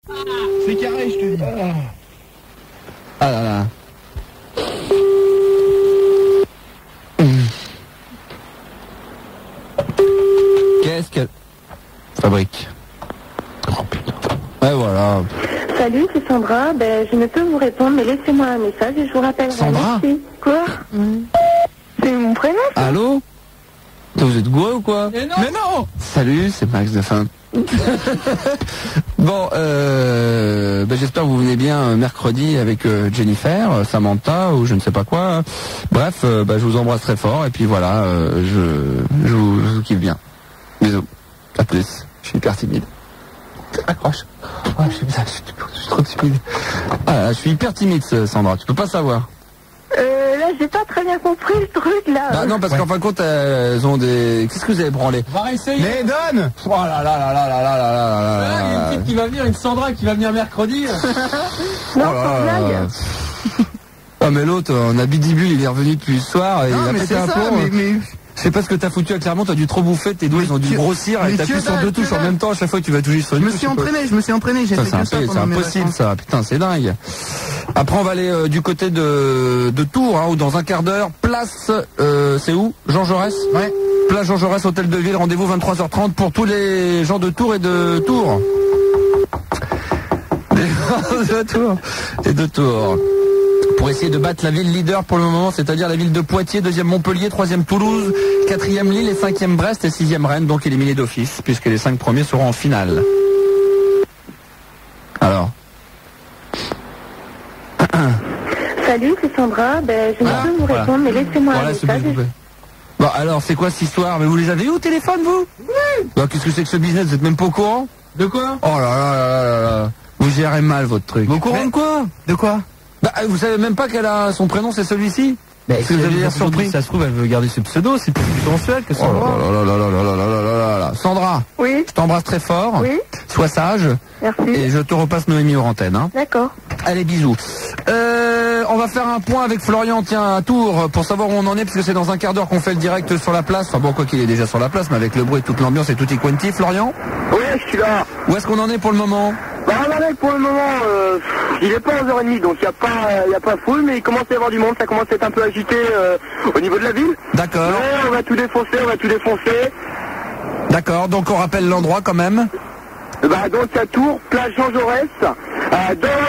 C'est carré, je te dis. Ah là là. Qu'est-ce qu'elle fabrique? Oh putain. Et voilà. Salut, c'est Sandra. Ben, je ne peux vous répondre, mais laissez-moi un message et je vous rappellerai. Sandra? Merci. Quoi? C'est mon prénom, ça? Allô? Vous êtes gouré ou quoi? Mais non. Salut, c'est Max de Fin. Bon, j'espère que vous venez bien mercredi avec Jennifer, Samantha ou je ne sais pas quoi. Bref, je vous embrasse très fort et puis voilà, je vous kiffe bien. Bisous. À plus. Je suis hyper timide. Accroche. Oh, je suis trop timide. Ah, je suis hyper timide, Sandra. Tu peux pas savoir. Là, j'ai pas très bien compris le truc, là. Bah non, parce qu'en fin de compte, elles ont des... Qu'est-ce que vous avez branlé? On va réessayer. Mais donne. Oh là là là là là là là là là. Il y a une petite qui va venir, une Sandra qui va venir mercredi. Non, sans blague. Ah mais l'autre, en abidibule, il est revenu depuis le soir et Non, il a mais pété c'est un ça, plomb. mais... Je sais pas ce que t'as foutu, clairement, t'as dû trop bouffer, tes doigts ils ont dû grossir et t'appuies sur deux touches en même temps, à chaque fois que tu vas toucher sur une touche. Je me suis entraîné, j'ai fait que ça c'est pendant mes impossible vacances. ça, putain c'est dingue. Après on va aller du côté de Tours, hein, où dans un quart d'heure, place, c'est où? Jean Jaurès? Ouais. Place Jean Jaurès, Hôtel de Ville, rendez-vous 23h30 pour tous les gens de Tours et de Tours. Et de Tours. Pour essayer de battre la ville leader pour le moment, c'est-à-dire la ville de Poitiers, deuxième Montpellier, troisième Toulouse, quatrième Lille et cinquième Brest et sixième Rennes, donc éliminés d'office, puisque les 5 premiers seront en finale. Alors. Salut, c'est Sandra. Ben, je ne peux vous répondre, mais laissez-moi un message. Bon, alors, c'est quoi cette histoire? Mais vous les avez eu au téléphone, vous? Oui. Bah, qu'est-ce que c'est que ce business? Vous êtes même pas au courant? De quoi? Oh là là là là là. Vous gérez mal votre truc. Au courant de quoi? De quoi? Bah, vous savez même pas qu'elle a son prénom, c'est celui-ci? Est-ce que vous avez l'air surpris? Ça se trouve, elle veut garder ce pseudo, c'est plus sensuel que son Oh là là là là là là là là là là. Sandra, Oui, je t'embrasse très fort. oui, Sois sage. merci. Et je te repasse Noémie aux antennes. Hein. D'accord. Allez, bisous. On va faire un point avec Florian, tiens, à Tours, pour savoir où on en est, parce que c'est dans un quart d'heure qu'on fait le direct sur la place. Enfin bon, quoi qu'il est déjà sur la place, mais avec le bruit, toute l'ambiance et tout y quanti. Florian? Oui, je suis là. Où est-ce qu'on en est pour le moment? Bah, pour le moment, il est pas 11h30, donc il n'y a pas foule, mais il commence à y avoir du monde, ça commence à être un peu agité au niveau de la ville. D'accord. Mais on va tout défoncer, D'accord, donc on rappelle l'endroit quand même. Bah, donc à Tours, place Jean Jaurès, dans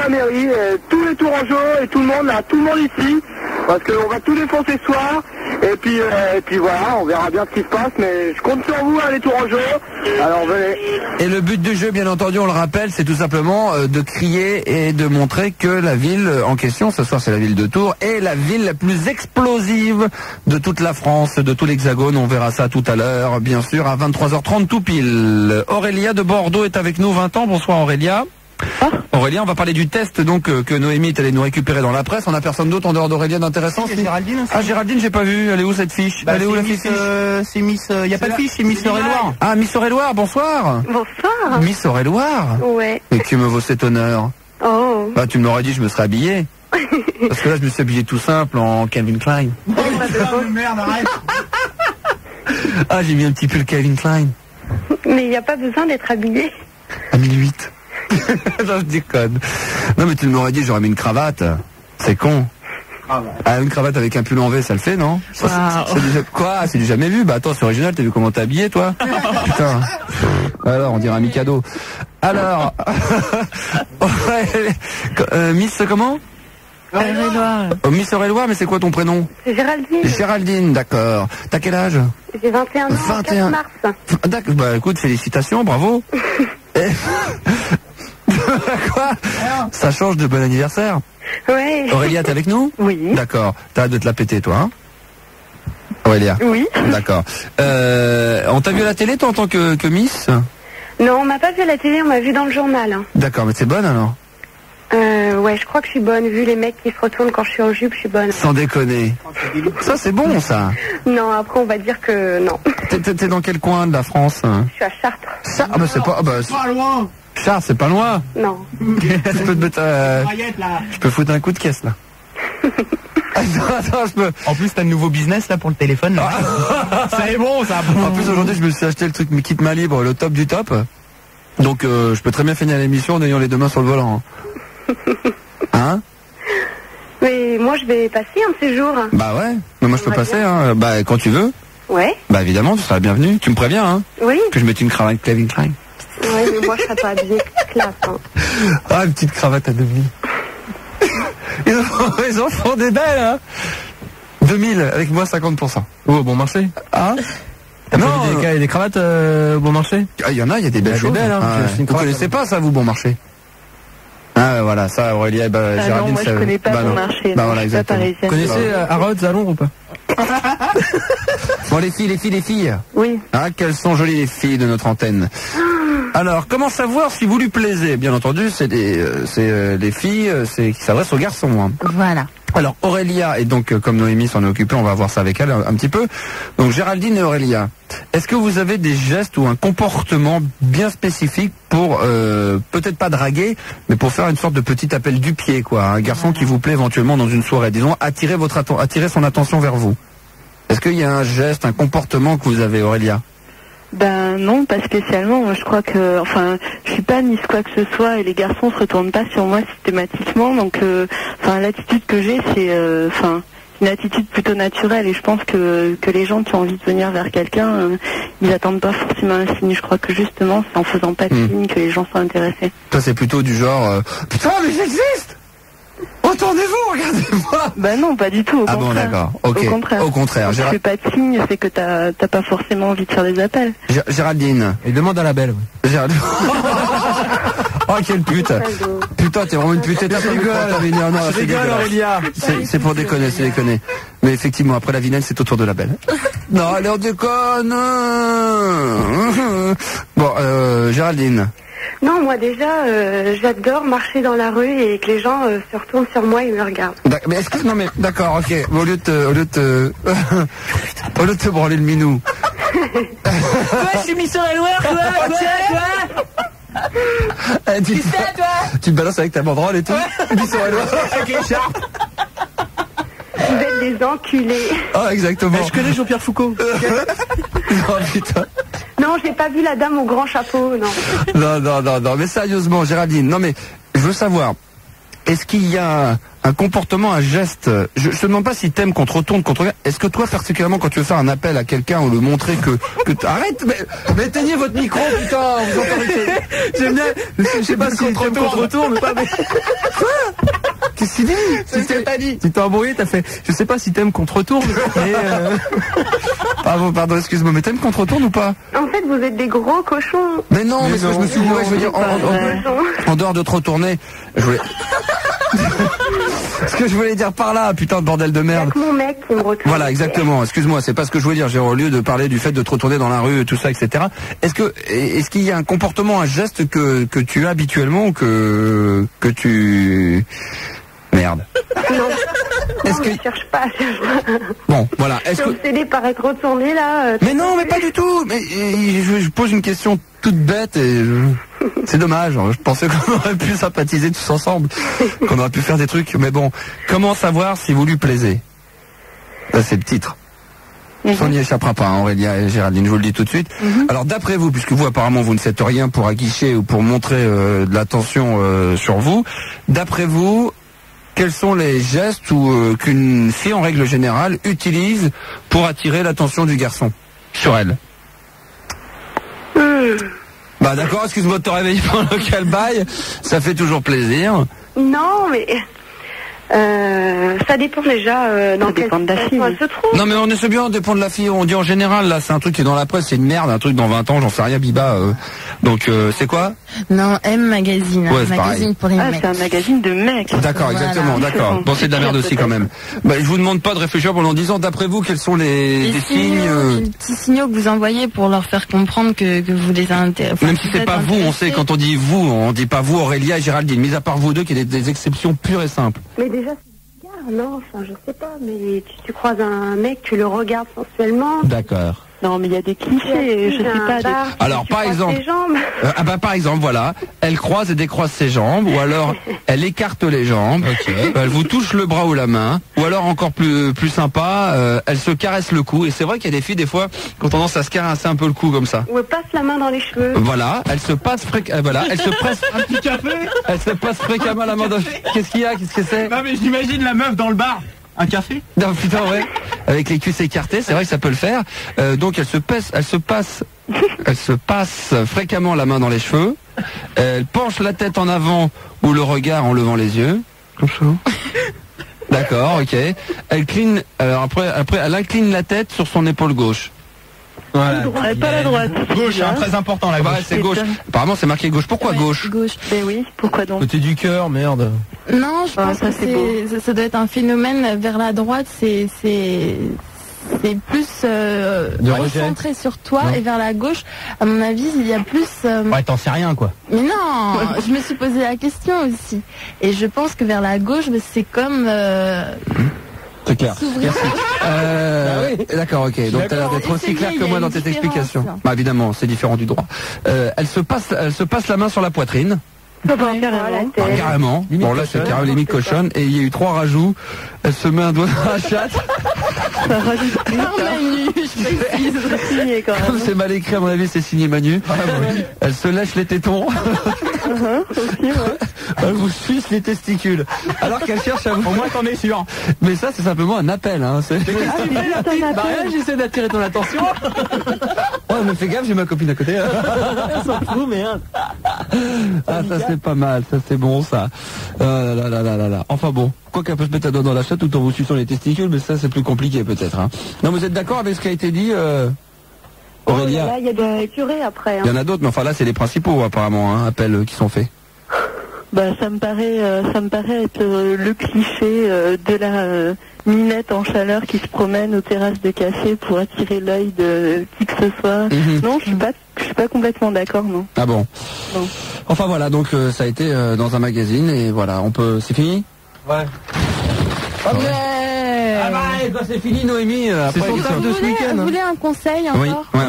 la mairie, tous les Tourangeaux et tout le monde, là, tout le monde ici, parce qu'on va tout défoncer ce soir, et puis voilà, on verra bien ce qui se passe, mais je compte sur vous, hein, les Tourangeaux, alors venez. Et le but du jeu, bien entendu, on le rappelle, c'est tout simplement de crier et de montrer que la ville en question, ce soir c'est la ville de Tours, est la ville la plus explosive de toute la France, de tout l'Hexagone. On verra ça tout à l'heure, bien sûr, à 23h30 tout pile. Aurélia de Bordeaux est avec nous, 20 ans. Bonsoir Aurélia. Aurélia, on va parler du test donc que Noémie est allée nous récupérer dans la presse. On a personne d'autre en dehors d'Aurélia d'intéressant. C'est Géraldine aussi. Ah, Géraldine, j'ai pas vu. Elle est où cette fiche? Elle est où la fiche? C'est Miss... y a pas de fiche, c'est Miss Eure-et-Loire. Ah, Miss Eure-et-Loire, bonsoir. Bonsoir. Miss Eure-et-Loire. Ouais. Et qui me vaut cet honneur? Oh. Bah, tu me l'aurais dit, je me serais habillé. Parce que là, je me suis habillé tout simple en Calvin Klein. Merde, arrête. Ah, j'ai mis un petit peu le Calvin Klein. Mais il n'y a pas besoin d'être habillé. À 1008. Non, je déconne. Non, mais tu m'aurais dit, j'aurais mis une cravate. C'est con. Ah, une cravate avec un pull en V, ça le fait, non? C'est déjà... Quoi? C'est du jamais vu? Bah attends, c'est original, t'as vu comment t'es habillé, toi? Putain. Alors, on dirait un Mikado. Alors... Miss comment? Eure-et-Loire. Oh, Miss Eure-et-Loire, mais c'est quoi ton prénom? C'est Géraldine. Géraldine, d'accord. T'as quel âge? J'ai 21 ans, 21. 4 mars. D'accord, bah écoute, félicitations, bravo. Quoi? Ça change de bon anniversaire. Ouais. Aurélia, t'es avec nous? Oui. D'accord. T'as hâte de te la péter, toi, hein? Aurélia? Oui. D'accord. On t'a vu à la télé, toi, en tant que Miss? Non, on m'a pas vu à la télé, on m'a vu dans le journal. Hein. D'accord, mais c'est bonne, alors? Ouais, je crois que je suis bonne. Vu les mecs qui se retournent quand je suis en jupe, je suis bonne. Sans déconner. Ça, c'est bon, ça. Non, après, on va dire que non. T'es dans quel coin de la France? Je suis à Chartres. Ah, bah, c'est pas... Ah, bah, Pas loin. Chartres, c'est pas loin. Non. Je peux te mettre... Je peux foutre un coup de caisse, là. Attends, je peux... En plus, t'as de nouveau business là pour le téléphone. Là. Ça est bon, ça. En plus, aujourd'hui, je me suis acheté le truc kit main libre, le top du top. Donc je peux très bien finir l'émission en ayant les deux mains sur le volant. Hein? Mais moi, je vais passer un de ces jours. Bah ouais, mais moi je peux passer, hein. Bah quand tu veux. Ouais. Bah évidemment, tu seras bienvenu. Tu me préviens, hein? Oui. Que je mette une cravate Calvin Klein. Ouais, mais moi, je serais pas habillée classe. Hein. Ah, une petite cravate à 2000. Ils en font des belles, hein? 2000, avec moi 50%. Oh, bon marché. Ah? T'as pas vu des cravates bon marché? Ah, il y en a, il y a des belles choses. Belles, hein. Vous connaissez pas ça, vous, bon marché? Ah, voilà, ça, Aurélia, bah, Géraldine, non, moi, je connais pas bon marché. Bah, non, voilà, je suis pas exactement. parisienne. Vous connaissez Harrods à Londres ou pas? Bon, les filles. Oui. Ah, quelles sont jolies les filles de notre antenne. Alors, comment savoir si vous lui plaisez? Bien entendu, c'est des filles qui s'adressent aux garçons. Hein. Voilà. Alors, Aurélia, et donc, comme Noémie s'en est occupée, on va voir ça avec elle un petit peu. Donc, Géraldine et Aurélia, est-ce que vous avez des gestes ou un comportement bien spécifique pour, peut-être pas draguer, mais pour faire une sorte de petit appel du pied, quoi? Un garçon qui vous plaît éventuellement dans une soirée, disons, attirer son attention vers vous. Est-ce qu'il y a un geste, un comportement que vous avez, Aurélia? Ben non, pas spécialement. Moi, je crois que, enfin, je suis pas Miss quoi que ce soit et les garçons se retournent pas sur moi systématiquement. Donc, l'attitude que j'ai, c'est, une attitude plutôt naturelle. Et je pense que les gens qui ont envie de venir vers quelqu'un, ils attendent pas forcément un signe. Je crois que justement, c'est en faisant pas de signe que les gens sont intéressés. Toi, c'est plutôt du genre, putain, mais j'existe! Retournez-vous, regardez-moi! Ben non, pas du tout. Ah bon, d'accord. Ok. Au contraire. Si tu fais pas de signe, c'est que t'as pas forcément envie de faire des appels. Géraldine. Et demande à la belle. Oui. Géraldine. Oh, quelle pute! Putain, t'es vraiment une pute. T'as pas rigole, non, c'est dégueulasse. Aurélia. C'est pour déconner, c'est déconner. Mais effectivement, après la vilaine, c'est au tour de la belle. Non, allez, on déconne! Bon, Géraldine. Non, moi déjà, j'adore marcher dans la rue et que les gens se retournent sur moi et me regardent. Mais est-ce que non mais d'accord, ok. Au lieu de te branler le minou. Toi, je suis mis sur la loire, toi. Tu sais, toi. Tu te balances avec ta banderole et tout. Mis sur la loire avec l'écharpe. Vous êtes des enculés. Ah, exactement. Je connais Jean-Pierre Foucault. Oh putain. Non, j'ai pas vu la dame au grand chapeau, non. Non, mais sérieusement, Géraldine, non mais, je veux savoir, est-ce qu'il y a un comportement, un geste, je te demande pas si t'aimes qu'on te retourne, est-ce que toi, particulièrement, quand tu veux faire un appel à quelqu'un ou le montrer que arrête, mais éteignez votre micro, putain, vous entendez. J'aime bien, je sais pas si t'aimes qu'on te retourne, pas, mais... Quoi? Qu'est-ce qu'il dit? C'est ce que t'as dit. Tu t'es embrouillé, t'as fait. Je sais pas si t'aimes qu'on te retourne, mais Pardon, excuse-moi, mais t'aimes qu'on te retourne ou pas? En fait, vous êtes des gros cochons. Mais non, mais ce que je me suis dit, je veux dire, en dehors de te retourner, je voulais... Ce que je voulais dire par là, putain de bordel de merde. C'est mon mec qui me retourne. Voilà, exactement. Excuse-moi, c'est pas ce que je voulais dire. J'ai au lieu de parler du fait de te retourner dans la rue, tout ça, etc. Est-ce qu'il y a un comportement, un geste que tu as habituellement ou que tu... Merde. Non. Est-ce que... Je cherche pas. Bon, voilà. Je suis obsédée par être retournée là. Mais non, mais pas du tout. Mais je pose une question toute bête et c'est dommage. Je pensais qu'on aurait pu sympathiser tous ensemble, qu'on aurait pu faire des trucs. Mais bon, comment savoir si vous lui plaisez? Ça, c'est le titre. On n'y échappera pas, hein, Aurélia et Géraldine, je vous le dis tout de suite. Alors d'après vous, puisque vous apparemment vous ne faites rien pour aguicher ou pour montrer de l'attention sur vous, d'après vous, quels sont les gestes qu'une fille en règle générale utilise pour attirer l'attention du garçon sur elle? Bah d'accord, excuse-moi de te réveiller pour un local bail, ça fait toujours plaisir. Non, mais... ça dépend déjà dans quel point de la fille. Elle se trouve. Non mais on est bien, dépend de la fille. On dit en général, là c'est un truc qui est dans la presse, c'est une merde, un truc dans 20 ans, j'en sais rien, Biba. Donc c'est quoi? Non, M Magazine, ouais, magazine pour les mecs. C'est un magazine de mecs. D'accord, Voilà. exactement, d'accord. Bon, c'est de la merde aussi quand même. Bah, je vous demande pas de réfléchir pendant 10 ans. D'après vous, quels sont les signes Les petits signaux que vous envoyez pour leur faire comprendre que vous les intéressez. Même si c'est pas vous, on sait, quand on dit vous, on dit pas vous, Aurélia et Géraldine. Mis à part vous deux, qui est des exceptions pures et simples. Mais déjà, c'est bizarre, non, enfin, je sais pas, mais tu croises un mec, tu le regardes sensuellement. D'accord. Non, mais il y a des clichés, je sais pas. Alors, par exemple, par exemple, voilà, elle croise et décroise ses jambes, ou alors elle écarte les jambes, elle vous touche le bras ou la main, ou alors encore plus sympa, elle se caresse le cou. Et c'est vrai qu'il y a des filles des fois qui ont tendance à se caresser un peu le cou comme ça. Ou elle passe la main dans les cheveux. Voilà, elle se passe elle se presse Un petit café. elle se passe fréquemment la main dans. Qu'est-ce qu'il y a? Qu'est-ce que c'est? Non mais j'imagine la meuf dans le bar. Un café? Non putain ouais. Avec les cuisses écartées, c'est vrai que ça peut le faire. Donc elle se passe fréquemment la main dans les cheveux. Elle penche la tête en avant ou le regard en levant les yeux. Comme ça. D'accord, ok. Elle cligne. Alors après, elle incline la tête sur son épaule gauche. Voilà. Pas la droite. Gauche, hein, très important la gauche. Ouais, c'est gauche. Apparemment, c'est marqué gauche. Pourquoi gauche? Ben oui, pourquoi donc? Côté du cœur, merde. Non, je pense ça, que ça doit être un phénomène vers la droite, c'est plus recentré sur toi, et vers la gauche, à mon avis, il y a plus... Ouais, t'en sais rien quoi. Mais non, je me suis posé la question aussi. Et je pense que vers la gauche, c'est comme... C'est clair. s'ouvrir. D'accord, ok. Donc t'as l'air d'être aussi clair que moi dans tes explications. Bah évidemment, c'est différent du droit. Elle se passe la main sur la poitrine. Carrément. Bon là c'est carrément limite cochonne. Et il y a eu 3 rajouts. Elle se met un doigt dans la chatte. Ça rajoute plus. Signé quand même. Comme c'est mal écrit à mon avis, c'est signé Manu. Elle se lèche les tétons. Elle vous suce les testicules. Alors qu'elle cherche à vous. Au moins t'en es sûr. Mais ça c'est simplement un appel. Hein. Bah là, j'essaie d'attirer ton attention. Ouais mais fais gaffe, j'ai ma copine à côté. Elle s'en fout, merde. Ah ça c'est pas mal, ça c'est bon ça. Là. Enfin bon, quoi qu'elle peut se mettre un doigt dans la chatte tout en vous suçant les testicules, mais ça c'est plus compliqué peut-être. Hein. Non, vous êtes d'accord avec ce qui a été dit, Aurélia? Là, il y a des curés après. Hein. Il y en a d'autres, mais enfin là c'est les principaux apparemment, hein, appels qui sont faits. Bah ça me paraît être le cliché de la minette en chaleur qui se promène aux terrasses de café pour attirer l'œil de qui que ce soit. Non, je suis pas complètement d'accord, non. Ah bon. Non. Enfin voilà, donc ça a été dans un magazine et voilà, on peut. C'est fini? Ouais. Ah bah c'est fini Noémie. Après, son taf de ce week-end. Vous voulez un conseil encore? Oui,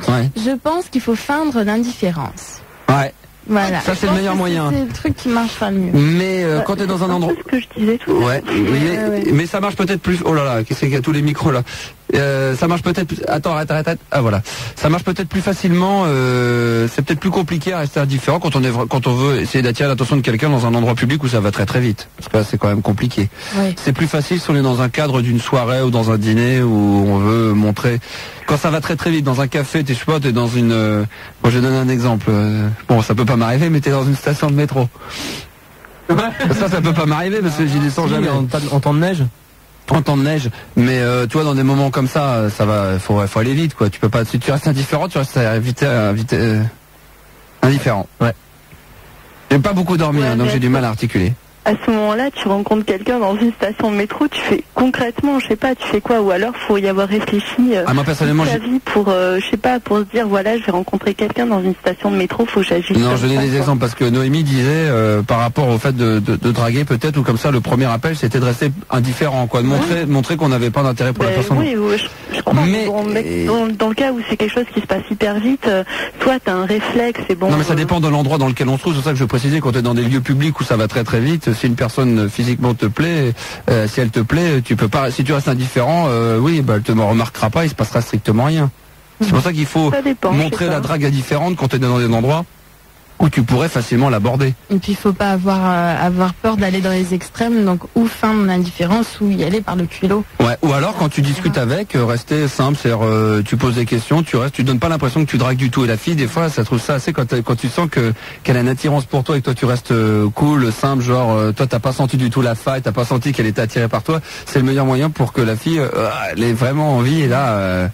ouais. Je pense qu'il faut feindre l'indifférence. Ouais. Voilà. Ça c'est le meilleur moyen. C'est le truc qui marche pas le mieux. Mais quand t'es dans un endroit. C'est ce que je disais tout à l'heure. Ouais. Mais ça marche peut-être plus. Oh là là, qu'est-ce qu'il y a tous les micros là. Ça marche peut-être plus... Attends, arrête. Ah voilà. Ça marche peut-être plus facilement. C'est peut-être plus compliqué à rester indifférent quand on veut essayer d'attirer l'attention de quelqu'un dans un endroit public où ça va très très vite. Parce que là, c'est quand même compliqué. Oui. C'est plus facile si on est dans un cadre d'une soirée ou dans un dîner où on veut montrer. Quand ça va très très vite, dans un café, t'es dans une... Bon, je donne un exemple. Bon, ça peut pas m'arriver, mais t'es dans une station de métro. Ça peut pas m'arriver parce que j'y descends jamais. En temps de neige. En temps de neige, mais tu vois, dans des moments comme ça, ça va, faut aller vite, quoi. Tu peux pas, si tu restes indifférent, tu restes indifférent. Ouais. J'ai pas beaucoup dormi, hein, donc j'ai du mal à articuler. À ce moment-là, tu rencontres quelqu'un dans une station de métro, tu fais concrètement, je sais pas, tu fais quoi? Ou alors faut y avoir réfléchi moi personnellement, toute ta vie pour, je sais pas, pour se dire voilà, je vais rencontrer quelqu'un dans une station de métro, faut que j'agisse. Non, je donne des exemples parce que Noémie disait par rapport au fait de draguer peut-être ou comme ça, le premier appel c'était de rester indifférent, quoi, de montrer qu'on n'avait pas d'intérêt pour la personne. Oui, je crois. Mais dans le cas où c'est quelque chose qui se passe hyper vite, toi t'as un réflexe, c'est bon. Non mais ça dépend de l'endroit dans lequel on se trouve, c'est ça que je précisais, quand tu es dans des lieux publics où ça va très très vite, si une personne physiquement te plaît, si elle te plaît, tu peux pas, si tu restes indifférent, oui, bah elle te remarquera pas, il se passera strictement rien. C'est pour ça qu'il faut montrer la drague indifférente quand tu es dans des endroits où tu pourrais facilement l'aborder. Et puis il faut pas avoir peur d'aller dans les extrêmes, donc ou feindre l'indifférence ou y aller par le culot. Ouais, ou alors quand tu discutes avec, rester simple, c'est-à-dire tu poses des questions, tu donnes pas l'impression que tu dragues du tout. Et la fille, des fois, ça trouve ça assez quand tu sens qu'elle a une attirance pour toi et que toi tu restes cool, simple, genre toi t'as pas senti du tout la faille, t'as pas senti qu'elle était attirée par toi. C'est le meilleur moyen pour que la fille elle ait vraiment envie et là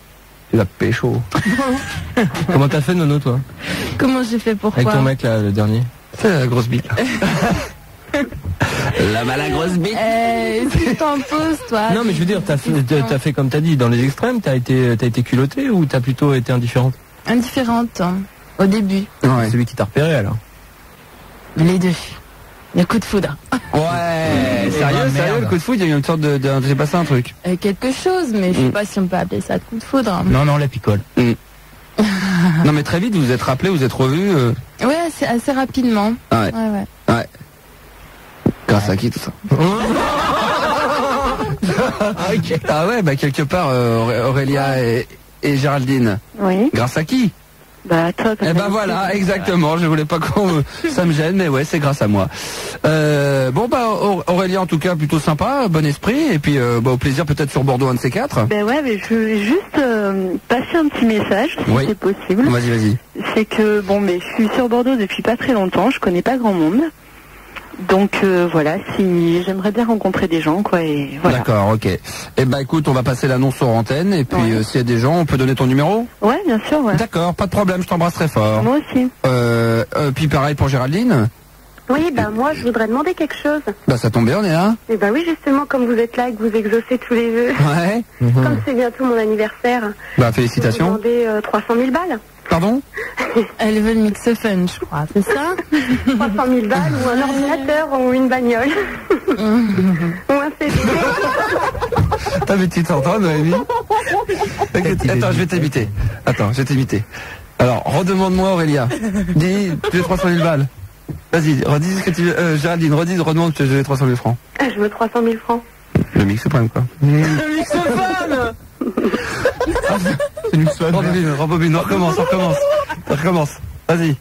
tu la pécho. Comment t'as fait, Nono, toi? Comment j'ai fait, pourquoi? Avec ton mec là, le dernier. C'est la grosse bite. La mala grosse bite. Tu t'en poses, toi. Non, mais je veux dire, t'as fait comme t'as dit, dans les extrêmes, t'as été culottée ou t'as plutôt été indifférente? Indifférente, au début. Ouais. Celui qui t'a repéré alors? Les deux. Le coup de foudre. Ouais, sérieux, le coup de foudre, il y a eu une sorte de j'ai passé un truc. Quelque chose, mais je sais pas si on peut appeler ça de coup de foudre. Non, la picole. Non, mais très vite, vous vous êtes rappelé, vous êtes revus. Ouais, c'est assez rapidement. Ah ouais. Grâce à qui tout ça? Ah ouais, bah quelque part, Aurélia et Géraldine. Oui. Grâce à qui? Bah toi. Eh ben voilà, exactement. Je voulais pas qu'on ça me gêne, mais ouais, c'est grâce à moi. Bon bah Aurélia en tout cas plutôt sympa, bon esprit, et puis au plaisir peut-être sur Bordeaux un de ces quatre. Ben ouais, mais je veux juste passer un petit message si c'est possible. Vas-y. C'est que mais je suis sur Bordeaux depuis pas très longtemps, je connais pas grand monde. Donc voilà, si j'aimerais bien rencontrer des gens, quoi, et voilà. D'accord, ok. Eh ben écoute, on va passer l'annonce sur antenne, et puis s'il y a des gens, on peut donner ton numéro? Ouais, bien sûr, ouais. D'accord, pas de problème, je t'embrasse très fort. Moi aussi. Puis pareil pour Géraldine. Oui, moi je voudrais demander quelque chose. Bah ça tombe bien, on est là. Et oui, justement, comme vous êtes là et que vous exaucez tous les vœux. Ouais. Comme c'est bientôt mon anniversaire. Bah félicitations. Je vous demandais 300 000 balles. Pardon? Elle veut le mixophone, je crois, c'est ça? 300 000 balles ou un ordinateur ou une bagnole. Ou un CD. T'as mais tu t'entends, Noémie? Attends, je vais t'imiter. Alors, redemande-moi Aurélia. Dis, tu veux 300 000 balles. Vas-y, redis ce que tu veux. Géraldine, redemande que je veux 300 000 francs. Je veux 300 000 francs. Le mixophone, quoi. Le mixophone! C'est une mixophone. Rebobine, on recommence. Vas-y.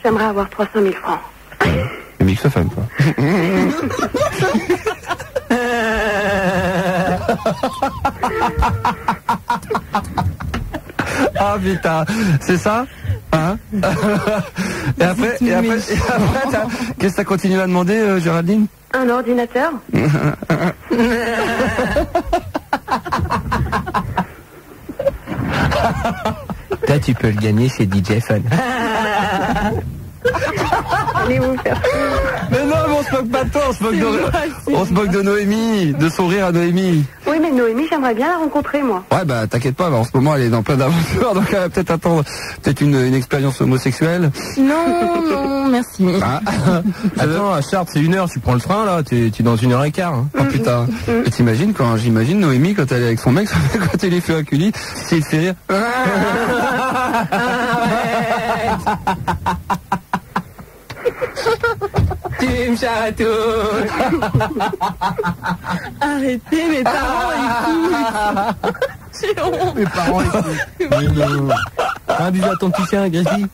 J'aimerais avoir 300 000 francs. Le mixophone, quoi. Ah putain, c'est ça? Hein? Et après, qu'est-ce que t'as continué à demander, Géraldine? Un ordinateur. Toi, tu peux le gagner chez DJ Fun. Allez vous faire. Mais non, mais on se moque pas de toi, on se moque de Noémie, de son rire à Noémie. Oui, mais Noémie, j'aimerais bien la rencontrer, moi. Ouais, bah t'inquiète pas, en ce moment elle est dans plein d'aventures, donc elle va peut-être attendre une expérience homosexuelle. Non, merci. Ah. Attends, à Chartres, c'est 1 heure, tu prends le train là, tu es dans 1h15. Hein. Oh putain. Et t'imagines j'imagine Noémie quand elle est avec son mec, quand elle lui fait un culi, s'il fait rire. Tu me chatouilles. Arrêtez, mes parents écoutent. J'ai honte. Mes parents écoutent. Un bisou à ton petit chien, Gracie.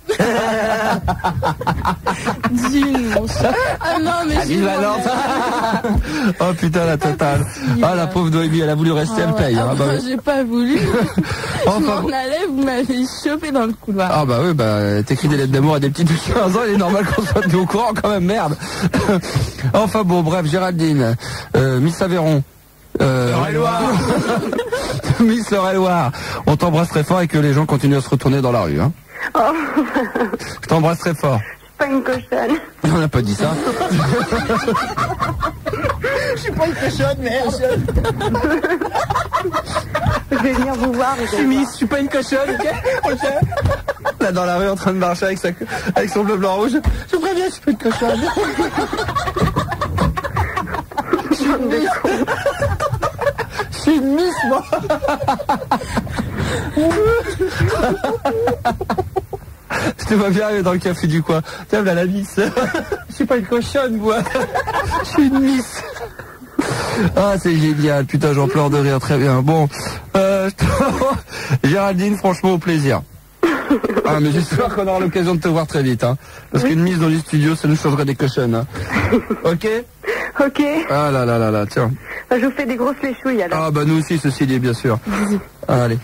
Dune, mon chat. Ah non, mais j'ai Oh putain, la totale. Ah, la pauvre Noémie, elle a voulu rester, elle paye. Hein, j'ai pas voulu. Je m'en allais, vous m'avez chopé dans le couloir. Ah bah oui, t'écris des lettres d'amour à des petites de 15 ans, il est normal qu'on soit au courant quand même, merde. Enfin bon, bref, Géraldine, Miss Aveyron. Eure-et-Loir. Miss Eure-et-Loir. On t'embrasse très fort et que les gens continuent à se retourner dans la rue. Hein. Oh. Je t'embrasse très fort. Je suis pas une cochonne. On n'a pas dit ça. Je suis pas une cochonne, mais je vais venir vous voir. Je suis Miss, je suis pas une cochonne, ok? Là dans la rue en train de marcher avec son bleu blanc rouge. Je vous préviens, je suis pas une cochonne. Je suis une Miss, moi. Je te vois bien aller dans le café du coin. Tiens, là, la Miss. Je suis pas une cochonne, moi. Je suis une Miss. Ah, c'est génial. Putain, j'en pleure de rire. Très bien. Bon, Géraldine, franchement, au plaisir. Ah, mais j'espère qu'on aura l'occasion de te voir très vite. Hein. Parce qu'une mise dans les studios, ça nous changerait des cochonnes. Hein. Ok? Ok. Ah là là là là, tiens. Je vous fais des grosses léchouilles alors. Ah bah nous aussi, ceci dit, bien sûr. Ah, allez.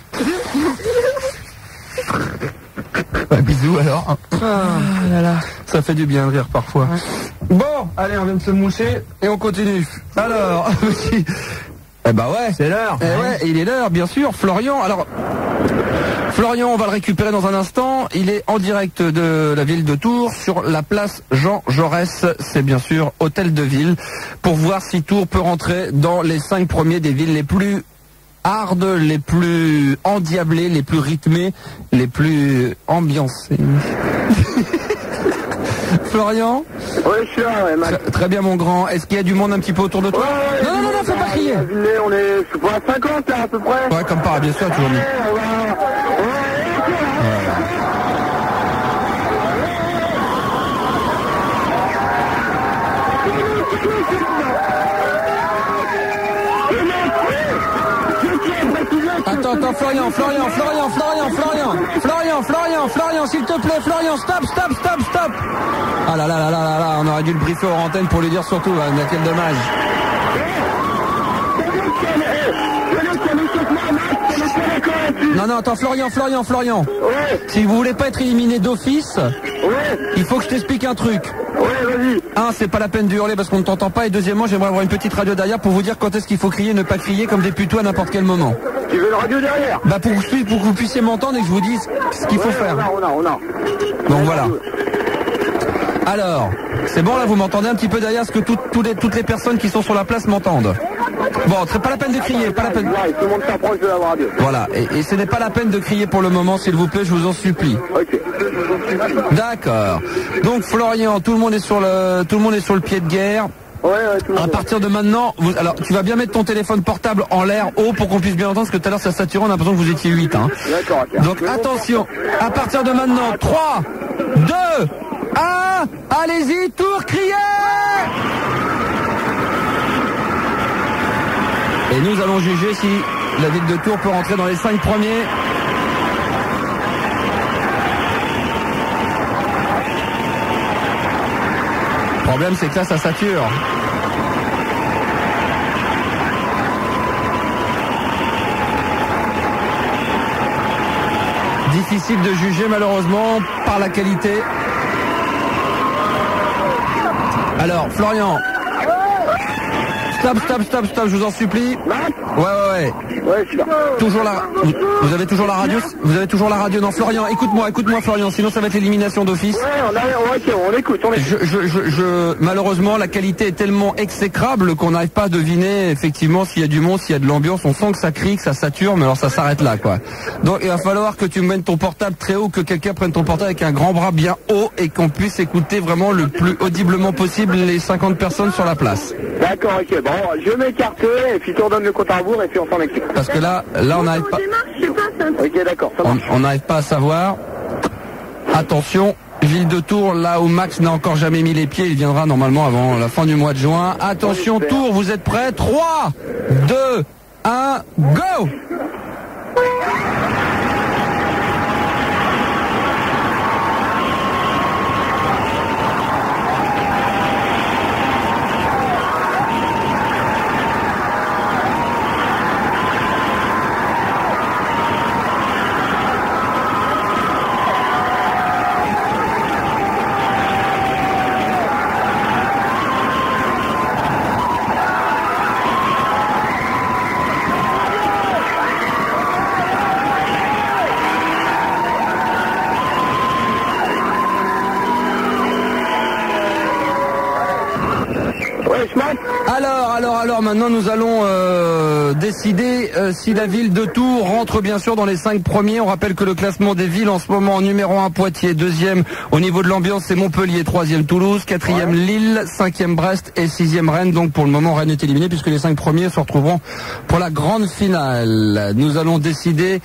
Bah, bisous alors. Ah là là. Ça fait du bien de rire parfois. Ouais. Bon, allez, on vient de se moucher et on continue. Alors, eh bah ouais, c'est l'heure. Eh ouais, il est l'heure, bien sûr. Florian, alors... Florian, on va le récupérer dans un instant. Il est en direct de la ville de Tours sur la place Jean Jaurès. C'est bien sûr Hôtel de Ville pour voir si Tours peut rentrer dans les 5 premiers des villes les plus hard, les plus endiablées, les plus rythmées, les plus ambiancées. Florian? Ouais, je suis là, ouais, Max. Très bien, mon grand. Est-ce qu'il y a du monde un petit peu autour de toi? Ouais, non, faut pas crier. On est à 50 là, à peu près. Ouais, comme par bien sûr, toujours mis. Attends, Florian, s'il te plaît, Florian, stop. Ah là, on aurait dû le briefer hors antenne pour lui dire surtout, hein, quel dommage. Non, attends, Florian. Ouais. Si vous voulez pas être éliminé d'office, il faut que je t'explique un truc. Ouais, vas-y. Un, c'est pas la peine de hurler parce qu'on ne t'entend pas. Et deuxièmement, j'aimerais avoir une petite radio derrière pour vous dire quand est-ce qu'il faut crier et ne pas crier comme des putois à n'importe quel moment. Tu veux une radio derrière? Bah pour que vous puissiez m'entendre et que je vous dise ce qu'il faut faire. On a. Donc voilà. Alors, c'est bon là, vous m'entendez un petit peu derrière, parce que toutes les personnes qui sont sur la place m'entendent. Bon, c'est pas la peine de crier, pas la peine. Tout le monde s'approche de la radio. Voilà, et ce n'est pas la peine de crier pour le moment, s'il vous plaît, je vous en supplie. Ok. D'accord. Donc Florian, tout le monde est sur le pied de guerre. Ouais, tout le monde. À partir de maintenant, alors tu vas bien mettre ton téléphone portable en l'air haut pour qu'on puisse bien entendre, parce que tout à l'heure ça saturait, on a l'impression que vous étiez 8. Hein. D'accord, ok. Donc attention, à partir de maintenant, 3, 2, 1, allez-y, tour, criez! Et nous allons juger si la ville de Tours peut rentrer dans les 5 premiers. Le problème, c'est que là, ça sature. Difficile de juger, malheureusement, par la qualité. Alors, Florian. Stop, je vous en supplie. Ouais. Ouais, je suis là. Toujours là. Vous avez toujours la radio? Vous avez toujours la radio? Non, Florian, écoute-moi, Florian, sinon ça va être l'élimination d'office. Ouais, on écoute. Malheureusement, la qualité est tellement exécrable qu'on n'arrive pas à deviner, effectivement, s'il y a du monde, s'il y a de l'ambiance. On sent que ça crie, que ça sature, mais alors ça s'arrête là, quoi. Donc, il va falloir que tu mènes ton portable très haut, que quelqu'un prenne ton portable avec un grand bras bien haut et qu'on puisse écouter vraiment le plus audiblement possible les 50 personnes sur la place. D'accord, ok. Bon, je vais m'écarter et puis tu redonnes le compte à rebours et puis on s'en occupe. Parce que là, on n'arrive pas. Ok, d'accord, ça marche. On n'arrive pas à savoir. Attention, ville de Tours, là où Max n'a encore jamais mis les pieds, il viendra normalement avant la fin du mois de juin. Attention, Tours, vous êtes prêts? 3, 2, 1, go! Alors, maintenant nous allons décider si la ville de Tours rentre bien sûr dans les 5 premiers. On rappelle que le classement des villes en ce moment, numéro 1 Poitiers, 2e au niveau de l'ambiance c'est Montpellier, 3e Toulouse, 4e Lille, 5e Brest et 6e Rennes. Donc pour le moment Rennes est éliminé puisque les 5 premiers se retrouveront pour la grande finale. Nous allons décider.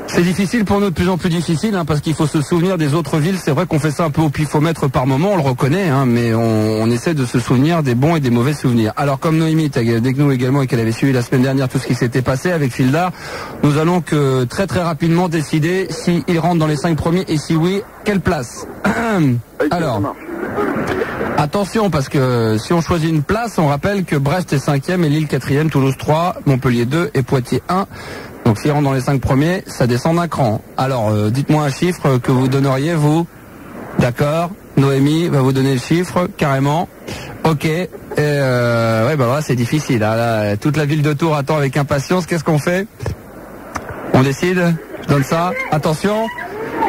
C'est difficile pour nous, de plus en plus difficile, hein, parce qu'il faut se souvenir des autres villes. C'est vrai qu'on fait ça un peu au pifomètre par moment, on le reconnaît, hein, mais on essaie de se souvenir des bons et des mauvais souvenirs. Alors comme Noémie était avec nous également et qu'elle avait suivi la semaine dernière tout ce qui s'était passé avec Fildar, nous allons que très rapidement décider s'il rentre dans les 5 premiers et si oui, quelle place. Alors, attention parce que si on choisit une place, on rappelle que Brest est 5e et Lille 4e, Toulouse 3, Montpellier 2 et Poitiers 1. Donc s'il rentre dans les 5 premiers, ça descend d'un cran. Alors dites-moi un chiffre que vous donneriez vous. D'accord. Noémie va vous donner le chiffre carrément. Ok. Ouais bah voilà, c'est difficile. Là, toute la ville de Tours attend avec impatience. Qu'est-ce qu'on fait? On décide. Je donne ça. Attention.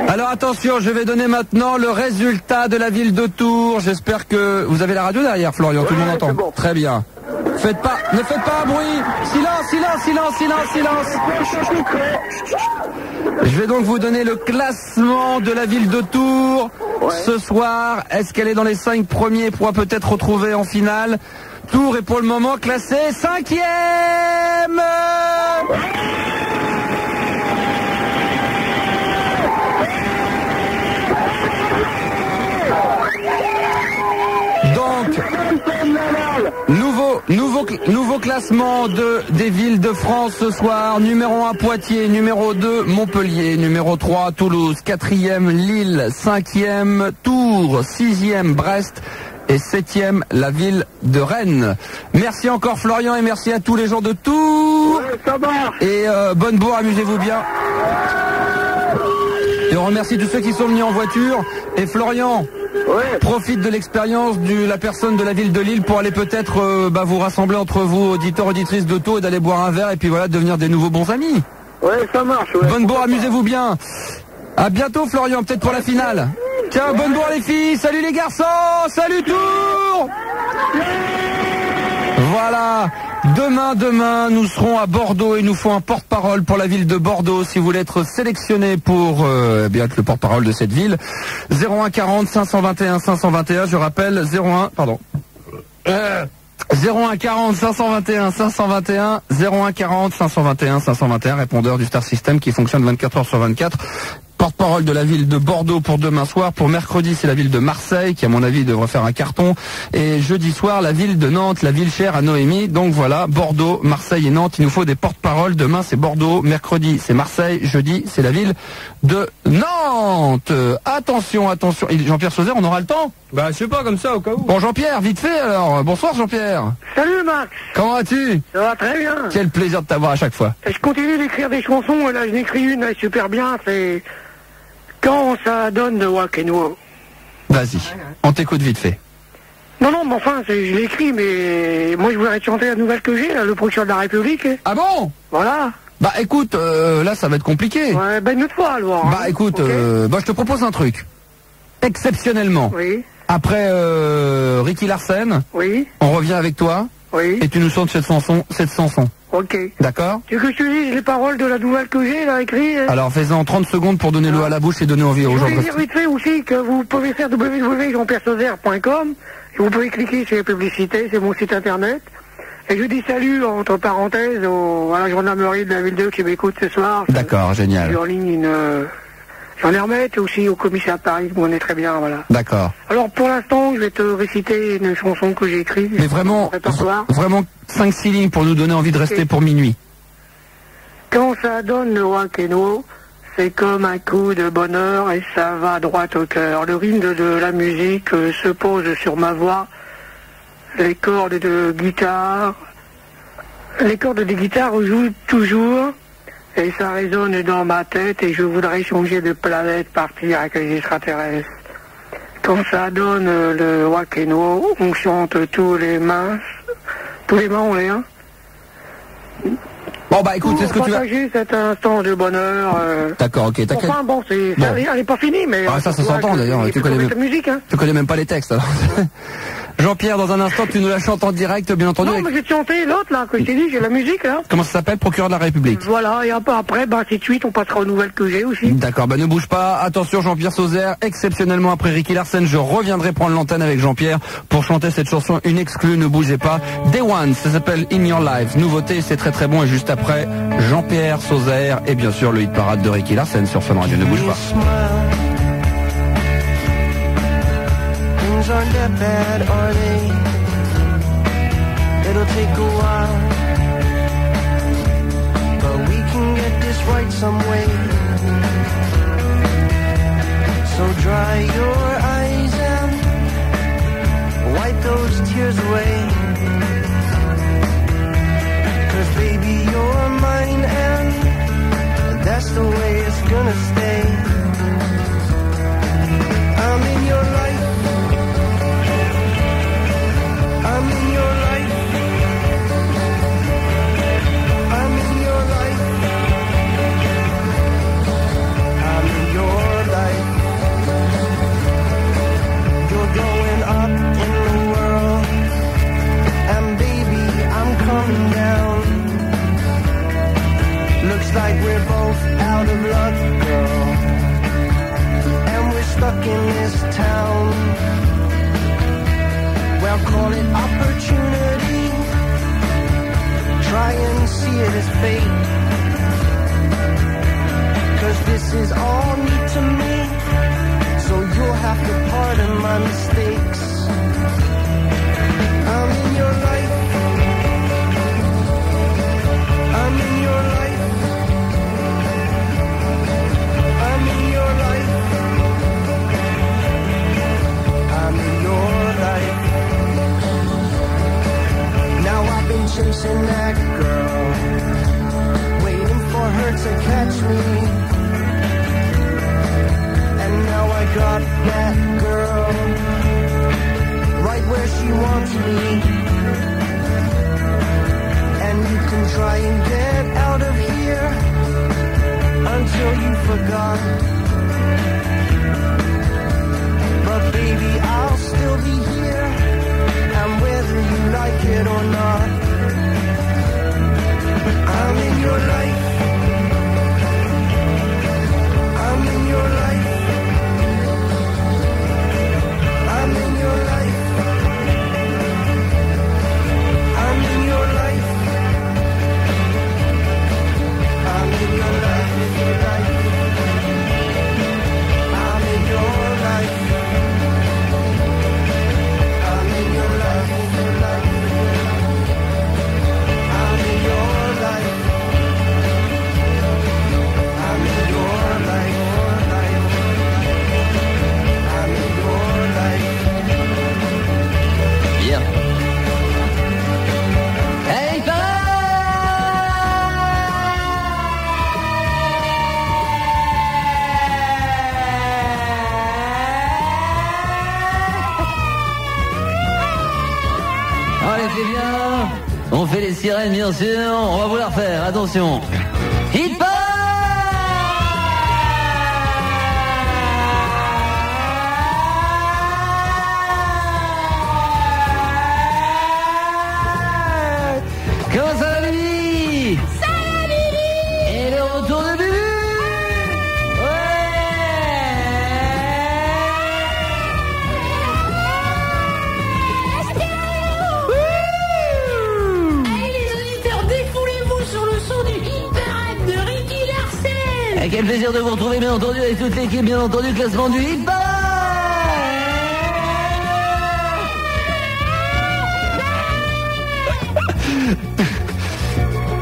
Alors attention, je vais donner maintenant le résultat de la ville de Tours. J'espère que vous avez la radio derrière, Florian. Tout le monde entend. Bon. Très bien. Ne faites pas un bruit. Silence. Je vais donc vous donner le classement de la ville de Tours ce soir. Est-ce qu'elle est dans les 5 premiers, pourra peut-être retrouver en finale? Tours est pour le moment classé 5e. Donc, nouveau classement des villes de France ce soir. Numéro 1 Poitiers, numéro 2 Montpellier, numéro 3 Toulouse, 4e Lille, 5e Tours, 6e Brest et 7e la ville de Rennes. Merci encore Florian et merci à tous les gens de Tours. Ouais, ça marche. Et bonne bourre, amusez-vous bien. Et on remercie tous ceux qui sont venus en voiture. Et Florian, profite de l'expérience de la personne de la ville de Lille pour aller peut-être vous rassembler entre vous, auditeurs, auditrices de Tours, et d'aller boire un verre et puis voilà, devenir des nouveaux bons amis. Ouais, ça marche. Ouais. Bonne bourre, amusez-vous bien. À bientôt Florian, peut-être pour la finale. Tiens, bonne bourre les filles, salut les garçons, salut Tours. Voilà. Demain, nous serons à Bordeaux et nous faut un porte-parole pour la ville de Bordeaux. Si vous voulez être sélectionné pour être le porte-parole de cette ville, 01 40 521 521, je rappelle 01 40 521 521, 01 40 521 521, répondeur du Star System qui fonctionne 24 heures sur 24. Porte-parole de la ville de Bordeaux pour demain soir. Pour mercredi, c'est la ville de Marseille qui, à mon avis, devrait faire un carton. Et jeudi soir, la ville de Nantes, la ville chère à Noémie. Donc voilà, Bordeaux, Marseille et Nantes. Il nous faut des porte-paroles. Demain, c'est Bordeaux. Mercredi, c'est Marseille. Jeudi, c'est la ville de Nantes. Attention. Et Jean-Pierre Sauzère, on aura le temps? Bah, je sais pas, comme ça, au cas où. Bon, Jean-Pierre, vite fait alors. Bonsoir, Jean-Pierre. Salut, Max. Comment vas-tu? Ça va très bien. Quel plaisir de t'avoir à chaque fois. Je continue d'écrire des chansons, et là, j'en écris une, elle est super bien, c'est... Quand ça donne de Wakenwo. Vas-y, on t'écoute vite fait. Non, mais enfin, je l'ai écrit, mais moi je voudrais te chanter la nouvelle que j'ai, là, le procureur de la République. Ah bon? Voilà. Bah écoute, là ça va être compliqué. Ouais, une autre fois alors. Bah écoute, okay. Je te propose un truc. Exceptionnellement. Oui. Après Ricky Larsen. Oui. On revient avec toi. Oui. Et tu nous chantes cette chanson. Ok. D'accord? Tu veux que je te dise les paroles de la nouvelle que j'ai, là, écrit? Alors, fais-en 30 secondes pour donner l'eau à la bouche et donner envie aux gens. Je vais dire vite fait aussi que vous pouvez faire www.jeanpierresauzère.com et vous pouvez cliquer sur les publicités, c'est mon site internet. Et je dis salut, entre parenthèses, à la gendarmerie de la ville 2 qui m'écoute ce soir. D'accord, génial. J'ai en ligne j'en ai remettre aussi au commissariat de Paris, où on est très bien, voilà. D'accord. Alors, pour l'instant, je vais te réciter une chanson que j'ai écrite. Mais vraiment 5-6 lignes pour nous donner envie de rester pour minuit. Quand ça donne le Wakenwo, c'est comme un coup de bonheur et ça va droit au cœur. Le rythme de la musique se pose sur ma voix. Les cordes de guitare jouent toujours et ça résonne dans ma tête et je voudrais changer de planète, partir avec les extraterrestres. Quand ça donne le Wakenwo, on chante tous les mains on est un. Bon bah écoute, c'est ce que tu vas... partager cet instant de bonheur. D'accord, ok. Enfin bon, elle n'est pas finie, mais... Ah, ça s'entend d'ailleurs, tu connais la musique, hein. Tu connais même pas les textes alors. Jean-Pierre, dans un instant, tu nous la chantes en direct, bien entendu. Non, mais j'ai chanté l'autre, là, que je t'ai dit, j'ai la musique, là. Comment ça s'appelle? Procureur de la République. Voilà, et après, ainsi de suite, on passera aux nouvelles que j'ai aussi. D'accord, ne bouge pas. Attention, Jean-Pierre Sauzère, exceptionnellement après Ricky Larsen, je reviendrai prendre l'antenne avec Jean-Pierre pour chanter cette chanson, une exclue, ne bougez pas. Day One, ça s'appelle In Your Life. Nouveauté, c'est très très bon, et juste après, Jean-Pierre Sauzère, et bien sûr, le hit parade de Ricky Larsen sur Fun Radio, ne bouge pas. It'll take a while, but we can get this right some way. So dry your eyes and wipe those tears away. 'Cause baby, you're mine and that's the way it's gonna stay. I'm in your life. I'm in your life. I'm in your life. I'm in your life. You're going up in the world, and baby, this town. Well, call it opportunity. Try and see it as fate. 'Cause this is all new to me. So you'll have to pardon my mistakes. I'm in your life. I'm in your life. I'm in your life. I'm in your life. Now I've been chasing that girl, waiting for her to catch me. And now I got that girl right where she wants me. And you can try and get out of here until you forgot. But baby, I'll still be here, and whether you like it or not, I'm in your life. I'm in your life. I'm in your life. I'm in your life. I'm in your life. I'm in your life. I'm in your life. I'm in your life. I'm in your life. I'm in your life. Bien. Hey, allez, c'est bien. On fait les sirènes, bien sûr. On va vous la refaire. Attention. Hit parade. Comment ça va, Bibi? Ça va, Bibi? Et le retour de Bibi? Quel plaisir de vous retrouver, bien entendu, avec toute l'équipe, bien entendu, classement du Hit Parade.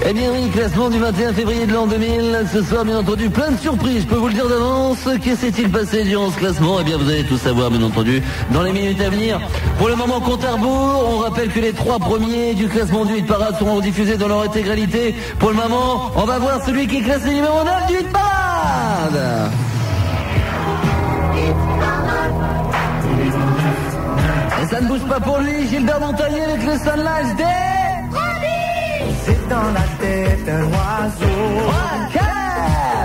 Eh bien oui, classement du 21 février de l'an 2000. Ce soir, bien entendu, plein de surprises, je peux vous le dire d'avance. Que s'est-il passé durant ce classement? Eh bien, vous allez tout savoir, bien entendu, dans les minutes à venir. Pour le moment, compte à rebours. On rappelle que les 3 premiers du classement du Hit Parade seront diffusés dans leur intégralité. Pour le moment, on va voir celui qui est classé numéro 9 du Hit Parade. Et ça ne bouge pas pour lui, Gilbert Montagnier avec le Sunlight des... C'est dans la tête un oiseau. 3, 4.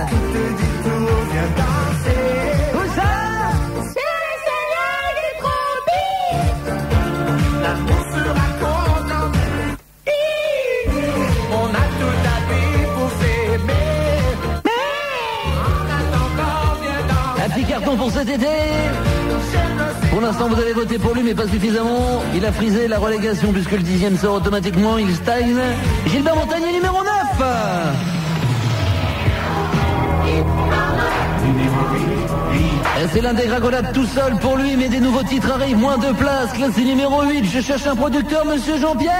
Tout te dit tout, viens danser. Où ça? C'est le Seigneur des tropiques. L'amour sera content. On a toute la vie pour s'aimer. En attendant, viens danser. Un petit carton pour cet été. Pour l'instant, vous avez voté pour lui, mais pas suffisamment. Il a frisé la relégation puisque le 10e sort automatiquement. Il stagne. Gilbert Montagnier, numéro 9. Et c'est l'indégringolade tout seul pour lui, mais des nouveaux titres arrivent. Moins 2 places. Classé numéro 8. Je cherche un producteur, monsieur Jean-Pierre.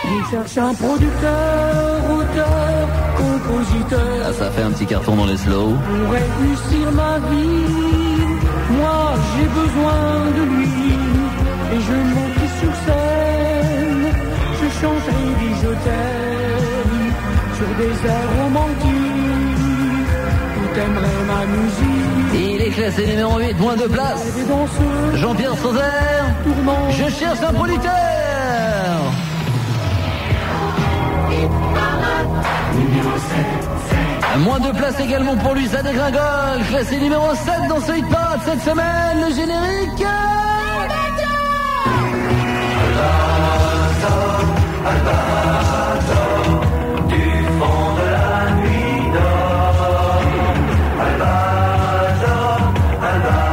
Il cherche un producteur, auteur, compositeur. Ah, ça fait un petit carton dans les slows. Pour réussir ma vie. Moi, j'ai besoin de lui, et je monte sur scène, je chanterai des je t'aime, sur des airs romantiques, où t'aimerais ma musique. Il est classé numéro 8, moins 2 places. Jean-Pierre Sauzère, je cherche un producteur. Numéro 7. Moins 2 places également pour lui, ça dégringole. Classé numéro 7 dans ce Hit Parade cette semaine, le générique. Albator, du fond de la nuit d'or. Albator, Albator.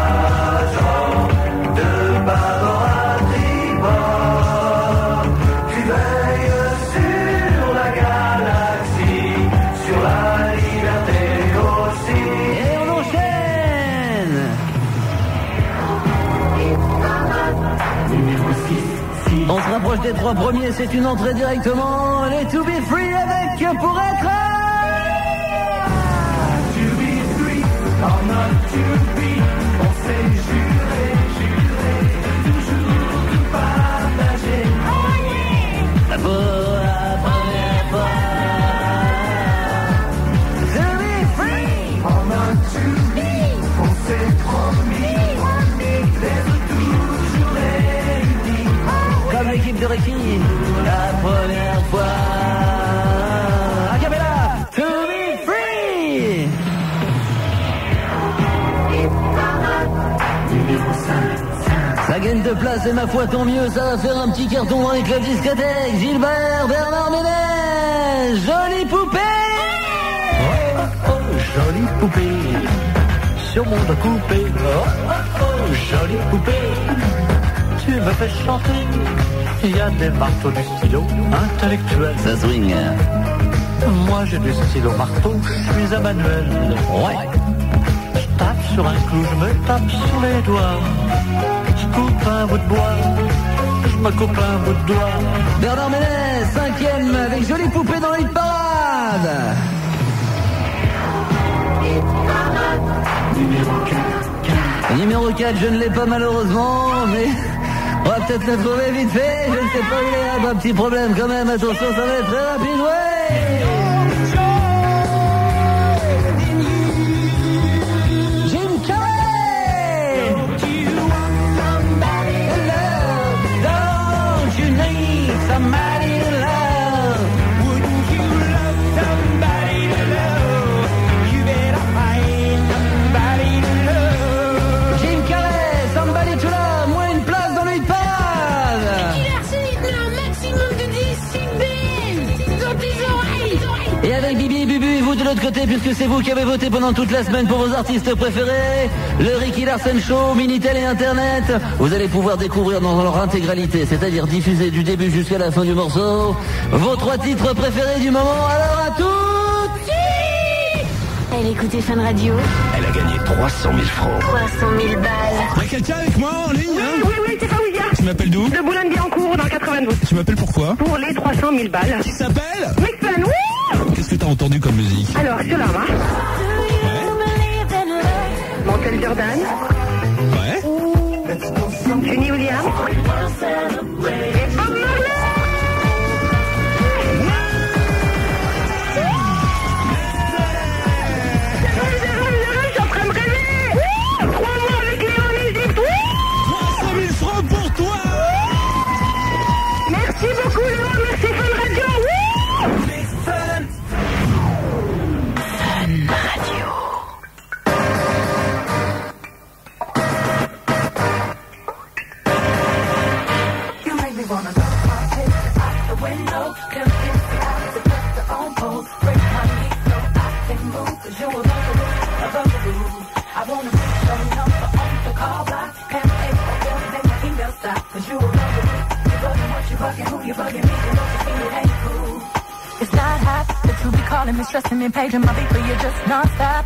rapproche des 3 premiers, c'est une entrée directement. Les To Be Free avec Pour être... To be free, or not to be, on s'est juré, toujours tout partager. Oh yeah! Pour la première fois. To be free, or not to be, on s'est promis, d'être toujours réunis. comme l'équipe de Ricky, la première fois. Acapella, To be free. Ça gagne de place et ma foi tant mieux, ça va faire un petit carton dans les clubs discothèques. Gilbert, Bernard Ménez, jolie poupée. Oh, oh, jolie poupée, sur mon dos coupé. Oh, oh, oh, jolie poupée, tu me fais chanter. Il y a des marteaux du stylo intellectuel. Ça swing. Moi j'ai du stylo marteau, je suis un manuel. Ouais. Je tape sur un clou, je me tape sur les doigts. Je coupe un bout de bois, je me coupe un bout de doigt. Bernard Ménez, 5e avec jolie poupée dans les parades. Numéro 4, je ne l'ai pas malheureusement, mais on va peut-être le trouver vite fait. Je ne sais pas où il est, un petit problème quand même. Attention, ça va être très rapide, ouais. Jim Carrey. Don't you need somebody to love? Wouldn't you love somebody to love? You better find somebody to love. Jim Carrey, somebody to love. Moins une place dans les parades. Un maximum de décibels dans tes oreilles. Et avec Bibi et Bubu et vous de l'autre côté, puisque c'est vous qui avez voté pendant toute la semaine pour vos artistes préférés, le Ricky Larson Show, Minitel et Internet, vous allez pouvoir découvrir dans leur intégralité, c'est-à-dire diffuser du début jusqu'à la fin du morceau, vos 3 titres préférés du moment. Alors à toutes. Elle écoutait Fun Radio. Elle a gagné 300 000 francs. 300 000 balles. Y'a quelqu'un avec moi en ligne hein? Oui, c'est ça, William. Tu m'appelles d'où? De Boulogne-Billancourt, dans le 92. Tu m'appelles pourquoi? Pour les 300 000 balles. Qui s'appelle? Mix Fun, oui. Qu'est-ce que t'as entendu comme musique? Alors, Solarma. Montel Jordan. Ouais. Jenny Williams. Et Bob Marley. Je suis en train de rêver. 3 mois avec Léo en Égypte. 300 000 francs pour toi. Merci beaucoup, Léo. Merci Fun Radio. It's not hot that you be calling me, stressing me, paging my beat, but you're just non-stop.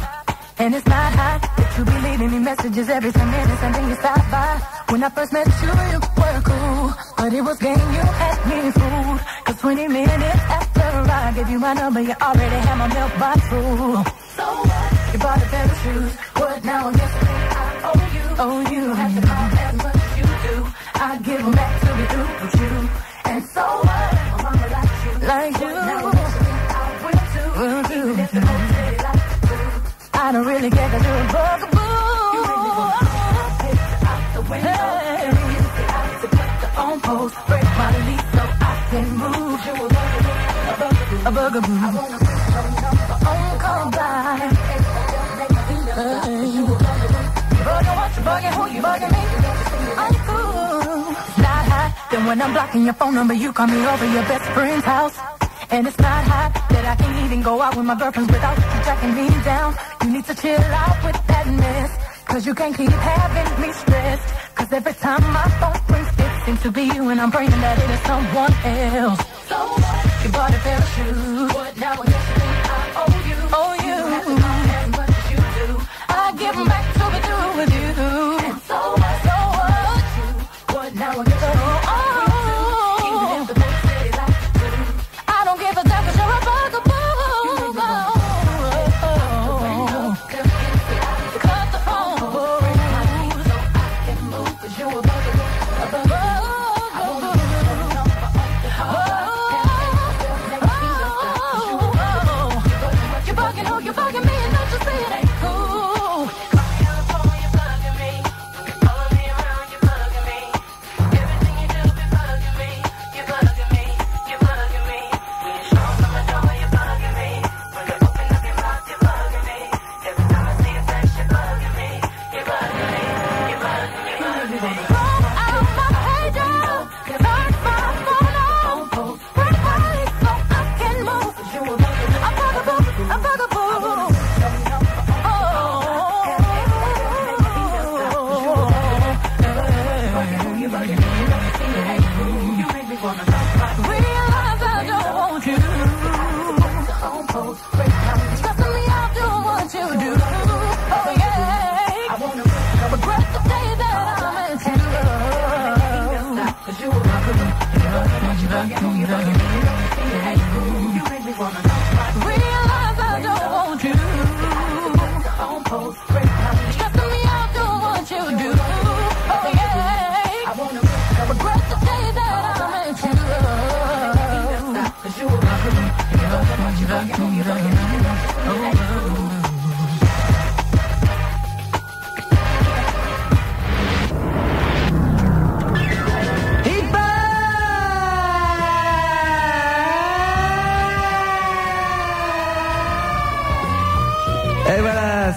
And it's not hot that you be leaving me messages every 10 minutes and then you stop by. When I first met you, you were cool, but it was game, you had me fooled. 'Cause 20 minutes after I gave you my number, you already had my milk box full. So what? You bought a pair of shoes, what now? I guess I owe you. Oh, you have to call as much as you do. I give them back to be through with you. And so what? My mama likes you. Like you. Will do. I don't really care 'cause you're a bugaboo. You make me wanna put out the window. Hey. To put the on post, break my lease so I can move. You a bugaboo. A bugaboo. I wanna put your number on call by. You bugging what you bugging, who you bugging me? I'm cool. Not hot. Then when I'm blocking your phone number, you call me over your best friend's house. And it's not hot that I can't even go out with my girlfriends without you jacking me down. You need to chill out with that mess, 'cause you can't keep having me stressed. 'Cause every time my phone rings, it seems to be you, and I'm praying that it is someone else. So what? You bought a pair of shoes. What now? I guess you think I owe you. Oh, you. You have to call as much as you do. I give them back to be through with you. And so what? So what? What now? I guess you think I owe you.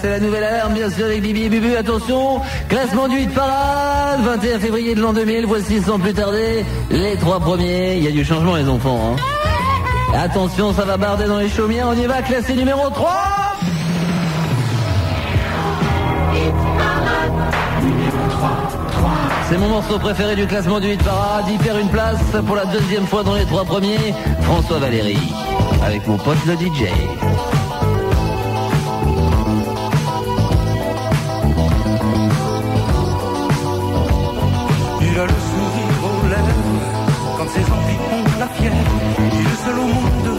C'est la nouvelle alarme, bien sûr, avec Bibi et Bubu. Attention, classement du hit parade, 21 février de l'an 2000. Voici sans plus tarder les 3 premiers. Il y a du changement, les enfants. Hein. Attention, ça va barder dans les chaumières. On y va, classé numéro 3. C'est mon morceau préféré du classement du hit parade. Il perd une place pour la 2e fois dans les 3 premiers. François Valéry, avec mon pote le DJ. Il a le sourire aux lèvres quand ses envies ont la fièvre. Il est seul au monde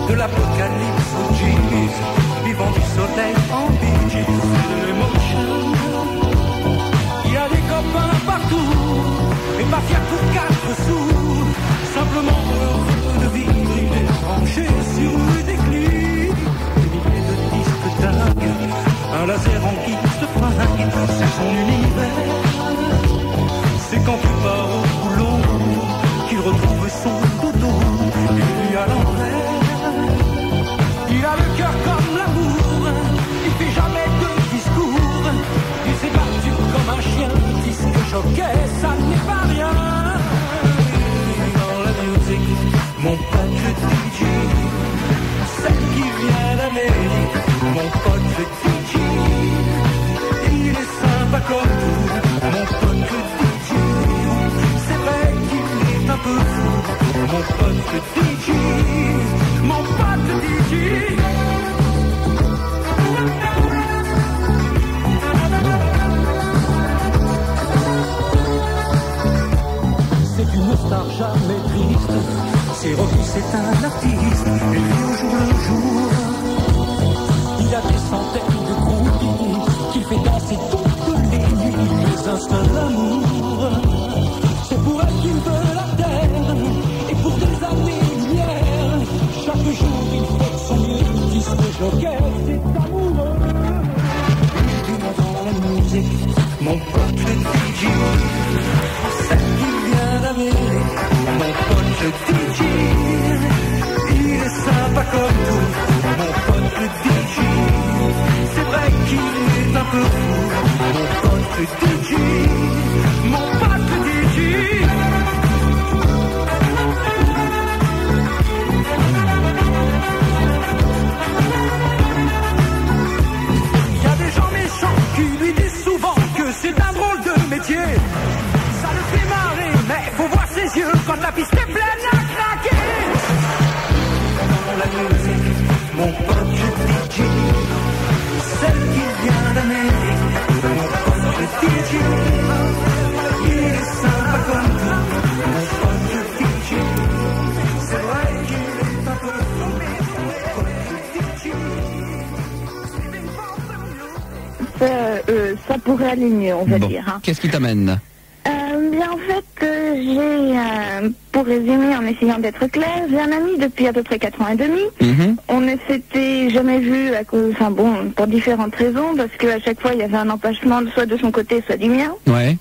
de l'apocalypse jeans, vivant du soleil en bikini. C'est de l'émotion. Il y a des copains partout, et pas fier pour 4 sous. Simplement heureux de vivre, il est branché sur des clés. Des milliers de disques dingues, un laser en guide de fringue, c'est son univers. C'est quand tu pars au boulot qu'il retrouve son dodo et lui à l'envers. Il a le cœur comme l'amour, il fait jamais de discours. Il s'est battu comme un chien, disque jockey, ça n'est pas rien. Dans la musique, mon pote le DJ, celle qui vient d'Amérique, mon pote le DJ, il est sympa comme tout, mon pote le DJ. Un peu fou, mon pote le DJ, mon pote le DJ. C'est une star jamais triste, c'est Rocky, c'est un artiste, il vit au jour le jour. Il a des centaines de groupies qu'il fait danser toutes les nuits, les instincts de l'amour. C'est pour elle qu'il veut la terre, et pour des années-lumière, chaque jour il fait son mieux, disque jockey, c'est amoureux. Il dans la musique, mon pote le DJ, celle qui vient d'Amérique, mon pote le DJ, il est sympa comme tout, mon pote le DJ, c'est vrai qu'il est un peu fou, mon pote le DJ, mon pote le DJ. Il y a des gens méchants qui lui disent souvent que c'est un drôle de métier. Ça le fait marrer, mais faut voir ses yeux quand la piste est pleine à craquer. Dans la musique, mon pote le DJ, celle qui vient d'Amérique, mon pote le DJ. Il est sympa comme tout, mon pote le DJ. C'est vrai qu'il est un peu fou, mais mon pote le DJ. Ça pourrait aller mieux, on va dire. Hein. Qu'est-ce qui t'amène? Bien, en fait, j'ai, pour résumer, en essayant d'être clair, j'ai un ami depuis à peu près 4 ans et demi. On ne s'était jamais vu à cause, enfin bon, pour différentes raisons, parce qu'à chaque fois, il y avait un empêchement, soit de son côté, soit du mien. Ouais.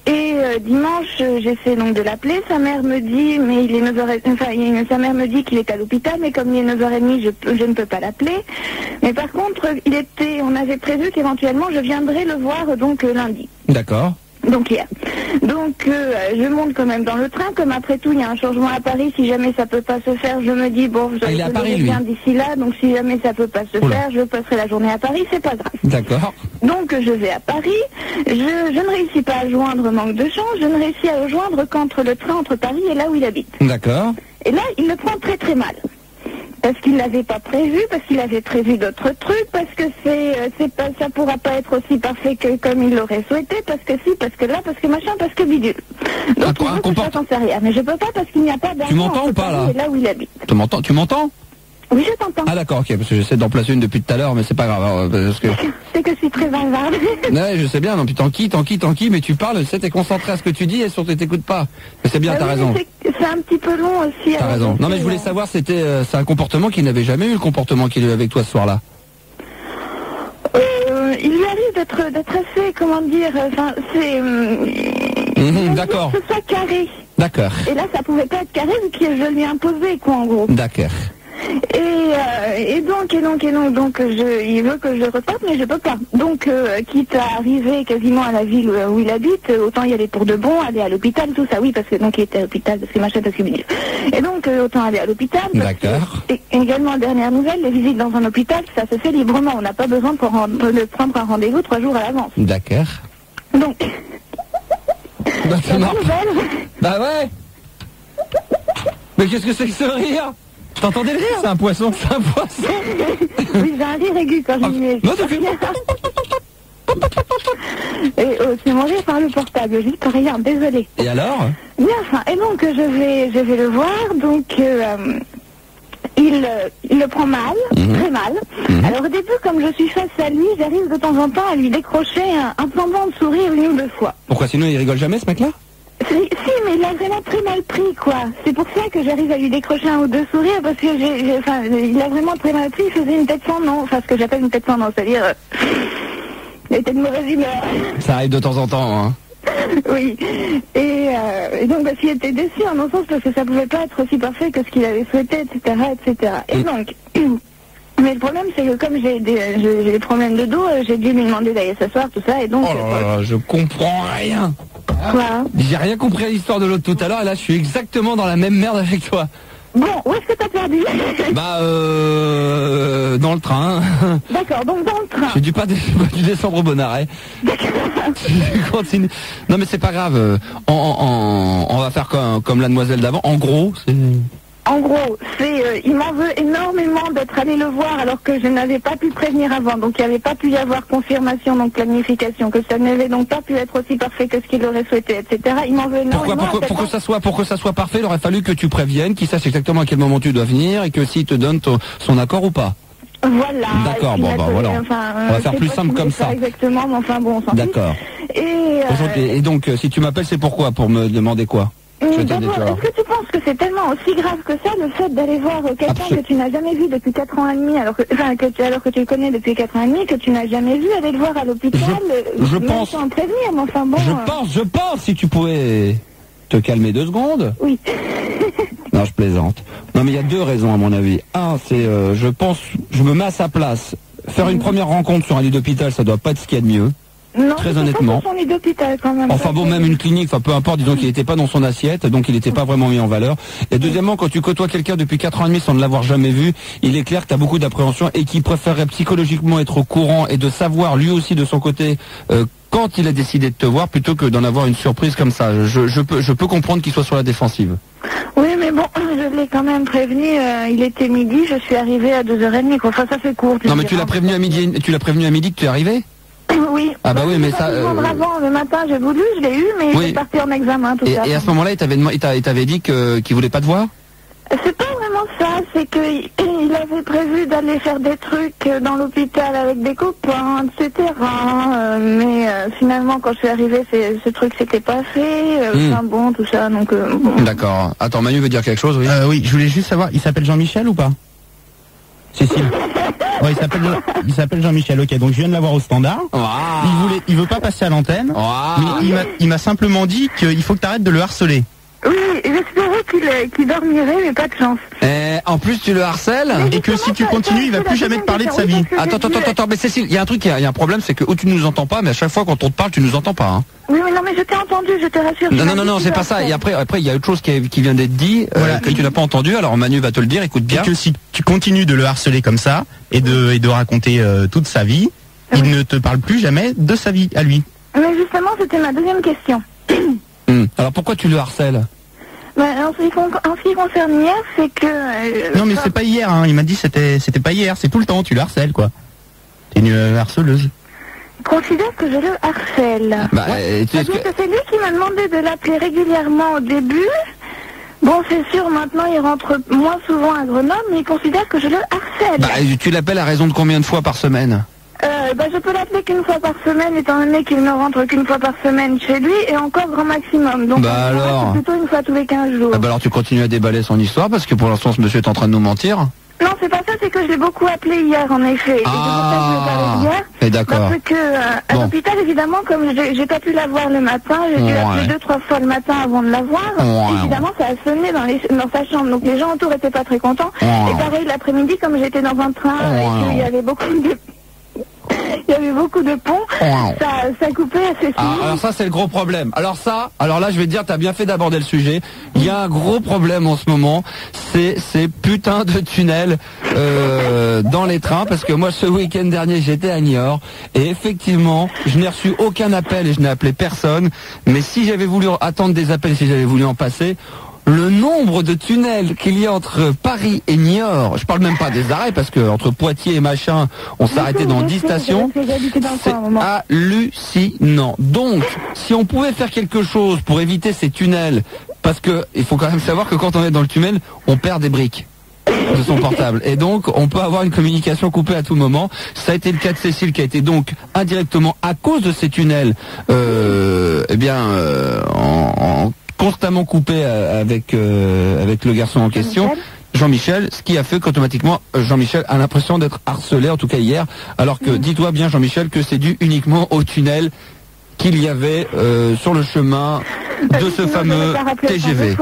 Et dimanche, j'essaie donc de l'appeler. Sa mère me dit, mais il est 9h30, enfin, sa mère me dit qu'il est à l'hôpital, mais comme il est 9h30, je ne peux pas l'appeler. Mais par contre, on avait prévu qu'éventuellement, je viendrais le voir donc lundi. D'accord. Donc hier. Donc je monte quand même dans le train, comme après tout il y a un changement à Paris, si jamais ça peut pas se faire, je me dis bon, je viens d'ici là, donc si jamais ça peut pas se faire, je passerai la journée à Paris, c'est pas grave. D'accord. Donc je vais à Paris, je ne réussis pas à joindre, manque de chance, je ne réussis à le joindre qu'entre le train entre Paris et là où il habite. D'accord. Et là, il le prend très très mal. Parce qu'il l'avait pas prévu, parce qu'il avait prévu d'autres trucs, parce que ça pourra pas être aussi parfait que comme il l'aurait souhaité, parce que si, parce que là, parce que machin, parce que bidule. Donc il veut que je fasse en mais je peux pas parce qu'il n'y a pas d'argent. Tu m'entends ou pas là où il habite. Tu m'entends? Oui, je t'entends. Ah d'accord, ok, parce que j'essaie d'en placer une depuis tout à l'heure, mais c'est pas grave. Parce que... C'est que je suis très bavarde. Ouais, je sais bien, non, puis t'enquilles, mais tu parles, t'es concentré à ce que tu dis et surtout t'écoutes pas. Mais c'est bien, t'as raison. C'est un petit peu long aussi. T'as raison. Non mais je voulais savoir, c'est un comportement qu'il n'avait jamais eu, le comportement qu'il a eu avec toi ce soir-là. Il lui arrive d'être assez, comment dire, enfin, d'accord. Que ce soit carré. D'accord. Et là, ça pouvait pas être carré vu que je lui ai imposé, quoi, en gros. D'accord. Et donc, il veut que je reparte, mais je peux pas. Donc, quitte à arriver quasiment à la ville où il habite, autant y aller pour de bon, aller à l'hôpital, tout ça, oui, parce que donc il était à l'hôpital, parce que machin, parce que minute. Et donc, autant aller à l'hôpital. D'accord. Et également, dernière nouvelle, les visites dans un hôpital, ça se fait librement. On n'a pas besoin de prendre un rendez-vous 3 jours à l'avance. D'accord. Donc, bah ouais. Mais qu'est-ce que c'est que ce rire? T'entendais le rire? C'est un poisson. C'est un poisson. Oui, j'ai un rire aigu quand je lui Non, t'as fait... Et c'est mon rire par le portable, juste rien, désolé. Et alors? Bien, enfin, et donc je vais le voir, donc il le prend mal, très mal. Alors au début, comme je suis face à lui, j'arrive de temps en temps à lui décrocher un semblant de sourire 1 ou 2 fois. Pourquoi sinon il rigole jamais ce mec-là? Si, mais il a vraiment très mal pris, quoi. C'est pour ça que j'arrive à lui décrocher 1 ou 2 sourires, parce que il a vraiment très mal pris, il faisait une tête sans nom, enfin ce que j'appelle une tête sans nom, c'est-à-dire, il était de mauvaise humeur. Ça arrive de temps en temps, hein. Oui, et donc parce qu'il était déçu en un sens, parce que ça pouvait pas être aussi parfait que ce qu'il avait souhaité, etc., etc. Et donc... Mais le problème, c'est que comme j'ai des problèmes de dos, j'ai dû lui demander d'aller s'asseoir, tout ça, et donc... Oh là là, je comprends rien. Quoi? J'ai rien compris à l'histoire de l'autre tout à l'heure, et là, je suis exactement dans la même merde avec toi. Bon, où est-ce que t'as perdu? Bah, dans le train. D'accord, donc dans le train. J'ai dû pas descendre au bon arrêt. Continue. Non, mais c'est pas grave. On va faire comme la demoiselle d'avant. En gros, c'est... En gros, il m'en veut énormément d'être allé le voir alors que je n'avais pas pu prévenir avant. Donc il n'y avait pas pu y avoir confirmation, donc planification, que ça n'avait donc pas pu être aussi parfait que ce qu'il aurait souhaité, etc. Il m'en veut énormément. Pour que ça soit parfait, il aurait fallu que tu préviennes, qu'il sache exactement à quel moment tu dois venir et que s'il te donne son accord ou pas. Voilà. D'accord, bon bah voilà. On va faire plus simple comme ça. Exactement, mais enfin bon, on s'en d'accord. Et donc, si tu m'appelles, c'est pourquoi? Pour me demander quoi? D'abord, est-ce que tu penses que c'est tellement aussi grave que ça, le fait d'aller voir quelqu'un que tu n'as jamais vu depuis 4 ans et demi, alors que tu le connais depuis 4 ans et demi, que tu n'as jamais vu, aller le voir à l'hôpital, je pense, sans prévenir, mais enfin bon... Je pense, si tu pouvais te calmer 2 secondes. Oui. Non, je plaisante. Non, mais il y a 2 raisons à mon avis. Un, c'est, je me mets à sa place. Faire une première rencontre sur un lit d'hôpital, ça doit pas être ce qu'il y a de mieux. Non, très honnêtement. Pas son lit d'hôpital quand même. Enfin bon, même une clinique, enfin peu importe, disons qu'il n'était pas dans son assiette, donc il n'était pas vraiment mis en valeur. Et deuxièmement, quand tu côtoies quelqu'un depuis 4 ans et demi sans ne l'avoir jamais vu, il est clair que tu as beaucoup d'appréhension et qu'il préférerait psychologiquement être au courant et de savoir lui aussi de son côté quand il a décidé de te voir plutôt que d'en avoir une surprise comme ça. Je peux comprendre qu'il soit sur la défensive. Oui, mais bon, je l'ai quand même prévenu, il était midi, je suis arrivée à 2h30, quoi. Enfin, ça fait court. Non, mais tu l'as prévenu à midi que tu es arrivé? Oui. Ah bah oui, mais ça... Avant, le matin, j'ai voulu, je l'ai eu, mais il est parti en examen, tout ça. Et à ce moment-là, il t'avait dit qu'il voulait pas te voir? C'est pas vraiment ça, c'est qu'il avait prévu d'aller faire des trucs dans l'hôpital avec des copains, etc. Mais finalement, quand je suis arrivée, ce truc s'était pas fait, enfin bon, tout ça, donc... Bon. D'accord. Attends, Manu veut dire quelque chose, oui? Oui, je voulais juste savoir, il s'appelle Jean-Michel ou pas? Cécile. Ouais, il s'appelle Jean-Michel, ok, donc je viens de l'avoir au standard. Il veut pas passer à l'antenne, mais il m'a simplement dit qu'il faut que tu arrêtes de le harceler. Oui, j'espérais qu'il dormirait, mais pas de chance. En plus, tu le harcèles. Et que si tu continues, il va plus jamais te parler de sa vie. Attends, mais Cécile, il y a un truc, il y a un problème, c'est que où tu nous entends pas, mais à chaque fois quand on te parle, tu nous entends pas. Hein. Oui, mais non, mais je t'ai entendu, je te rassure. Non, c'est pas ça. Et après, il y a autre chose qui vient d'être dit, que tu n'as pas entendu. Alors Manu va te le dire, écoute bien. Et que si tu continues de le harceler comme ça et de raconter toute sa vie, il ne te parle plus jamais de sa vie à lui. Mais justement, c'était ma deuxième question. Alors pourquoi tu le harcèles? Bah, en ce qui concerne hier, c'est que... Non mais c'est pas hier, hein. Il m'a dit c'était pas hier, c'est tout le temps, tu le harcèles quoi. T'es une harceleuse. Il considère que je le harcèle. Bah, C'est lui qui m'a demandé de l'appeler régulièrement au début. Bon, c'est sûr, maintenant il rentre moins souvent à Grenoble, mais il considère que je le harcèle. Bah, tu l'appelles à raison de combien de fois par semaine? Je peux l'appeler qu'une fois par semaine, étant donné qu'il ne rentre qu'une fois par semaine chez lui, et encore grand maximum. Donc, c'est plutôt une fois tous les 15 jours. Ah bah alors tu continues à déballer son histoire, parce que pour l'instant ce monsieur est en train de nous mentir. Non, c'est pas ça, c'est que je l'ai beaucoup appelé hier, en effet. Et c'est pour ça que je lui ai parlé hier. Et d'accord. Parce que, à l'hôpital, évidemment, comme j'ai pas pu la voir le matin, j'ai dû l'appeler 2-3 fois le matin avant de la voir. Évidemment, ça a sonné dans sa chambre. Donc les gens autour étaient pas très contents. Et pareil, l'après-midi, comme j'étais dans un train, et qu'il y avait beaucoup de ponts, ça coupait assez souvent. Alors ça c'est le gros problème. Alors là je vais te dire, t'as bien fait d'aborder le sujet. Il y a un gros problème en ce moment, c'est ces putains de tunnels dans les trains, parce que moi ce week-end dernier j'étais à Niort et effectivement je n'ai reçu aucun appel et je n'ai appelé personne, mais si j'avais voulu attendre des appels, si j'avais voulu en passer, le nombre de tunnels qu'il y a entre Paris et Niort, je parle même pas des arrêts parce que entre Poitiers et machin, on s'arrêtait dans 10 stations, c'est hallucinant. Donc, si on pouvait faire quelque chose pour éviter ces tunnels, parce que il faut quand même savoir que quand on est dans le tunnel, on perd des briques de son portable et donc on peut avoir une communication coupée à tout moment. Ça a été le cas de Cécile qui a été donc indirectement à cause de ces tunnels constamment coupé avec le garçon en question, Jean-Michel, ce qui a fait qu'automatiquement Jean-Michel a l'impression d'être harcelé, en tout cas hier, alors que dis-toi bien Jean-Michel que c'est dû uniquement au tunnel qu'il y avait sur le chemin de ce fameux TGV.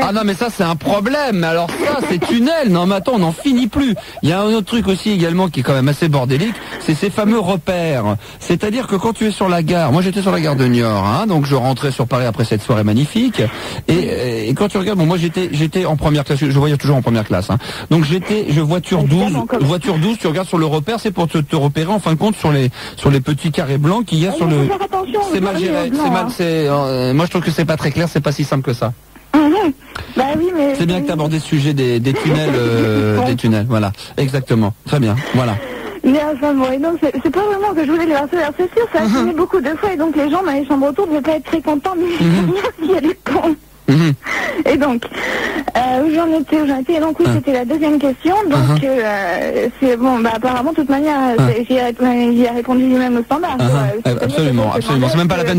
Ah non mais ça c'est un problème, alors ça c'est tunnel, non mais attends on n'en finit plus. Il y a un autre truc aussi également qui est quand même assez bordélique, c'est ces fameux repères. C'est-à-dire que quand tu es sur la gare, moi j'étais sur la gare de Niort, hein, donc je rentrais sur Paris après cette soirée magnifique, et quand tu regardes, bon moi j'étais en première classe, je voyais toujours en première classe, hein. Donc je voiture 12, tu regardes sur le repère, c'est pour te repérer en fin de compte sur les petits carrés blancs qu'il y a sur le... C'est mal géré, moi je trouve que c'est pas très clair, c'est pas si simple que ça. Bah oui, mais... C'est bien que tu as abordé ce sujet des tunnels, des tunnels, voilà, exactement, très bien, voilà. Mais enfin bon, et donc c'est pas vraiment que je voulais le harceler, c'est sûr, ça a sonné beaucoup de fois, et donc les gens dans les chambres autour ne devaient pas être très contents, mais il y a des cons. Et donc, où j'en étais, et donc oui, c'était la deuxième question, donc c'est bon, bah apparemment, de toute manière, j'y ai répondu lui-même au standard. Absolument, c'est même pas la peine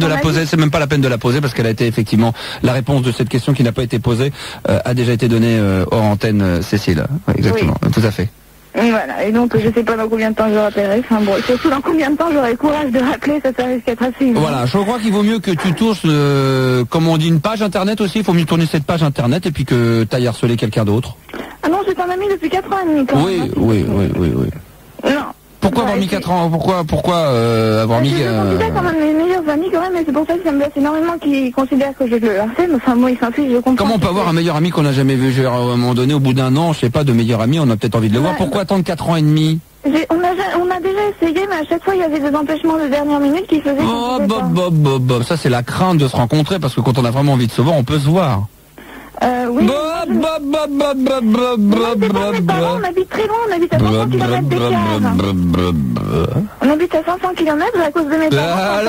de la poser, parce qu'elle a été effectivement, la réponse de cette question qui n'a pas été posée, a déjà été donnée hors antenne, Cécile. Exactement, tout à fait. Voilà, et donc je sais pas dans combien de temps je rappellerai, enfin bon, surtout dans combien de temps j'aurai le courage de rappeler, ça risque d'être assez évident. Voilà, je crois qu'il vaut mieux que tu tournes, comme on dit, une page internet aussi, il faut mieux tourner cette page internet et puis que tu ailles harceler quelqu'un d'autre. Ah non, c'est un ami depuis 4 ans et demi quand même. Oui. Non. Pourquoi avoir mis 4 ans? Pourquoi avoir mis... Je considère comme un de mes meilleurs amis quand même, et c'est pour ça que ça me blesse énormément qu'il considère que je le harcèle, mais enfin moi il s'en fiche, je comprends. Comment on peut avoir un meilleur ami qu'on n'a jamais vu? À un moment donné, au bout d'un an, je sais pas, de meilleur ami, on a peut-être envie de le voir. Pourquoi attendre 4 ans et demi? On a déjà essayé, mais à chaque fois il y avait des empêchements de dernière minute qui faisaient... Ça c'est la crainte de se rencontrer, parce que quand on a vraiment envie de se voir, on peut se voir. Oui. On habite très loin, on habite à 500 km d'écart. On habite à 500 km à cause de mes parents.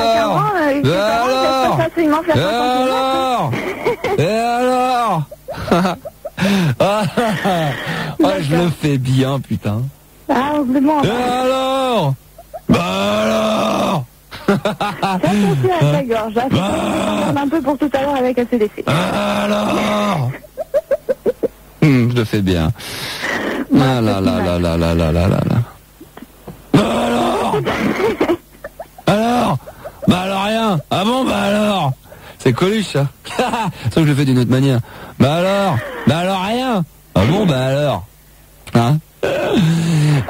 Et alors je le fais bien, putain. Ah, on se demande. Et alors Attention à ta gorge, un peu pour tout à l'heure avec ACDC. Alors je le fais bien. Alors rien. Ah bon, alors c'est Coluche, ça. Sauf que je le fais d'une autre manière. Alors rien. Ah bon, alors hein.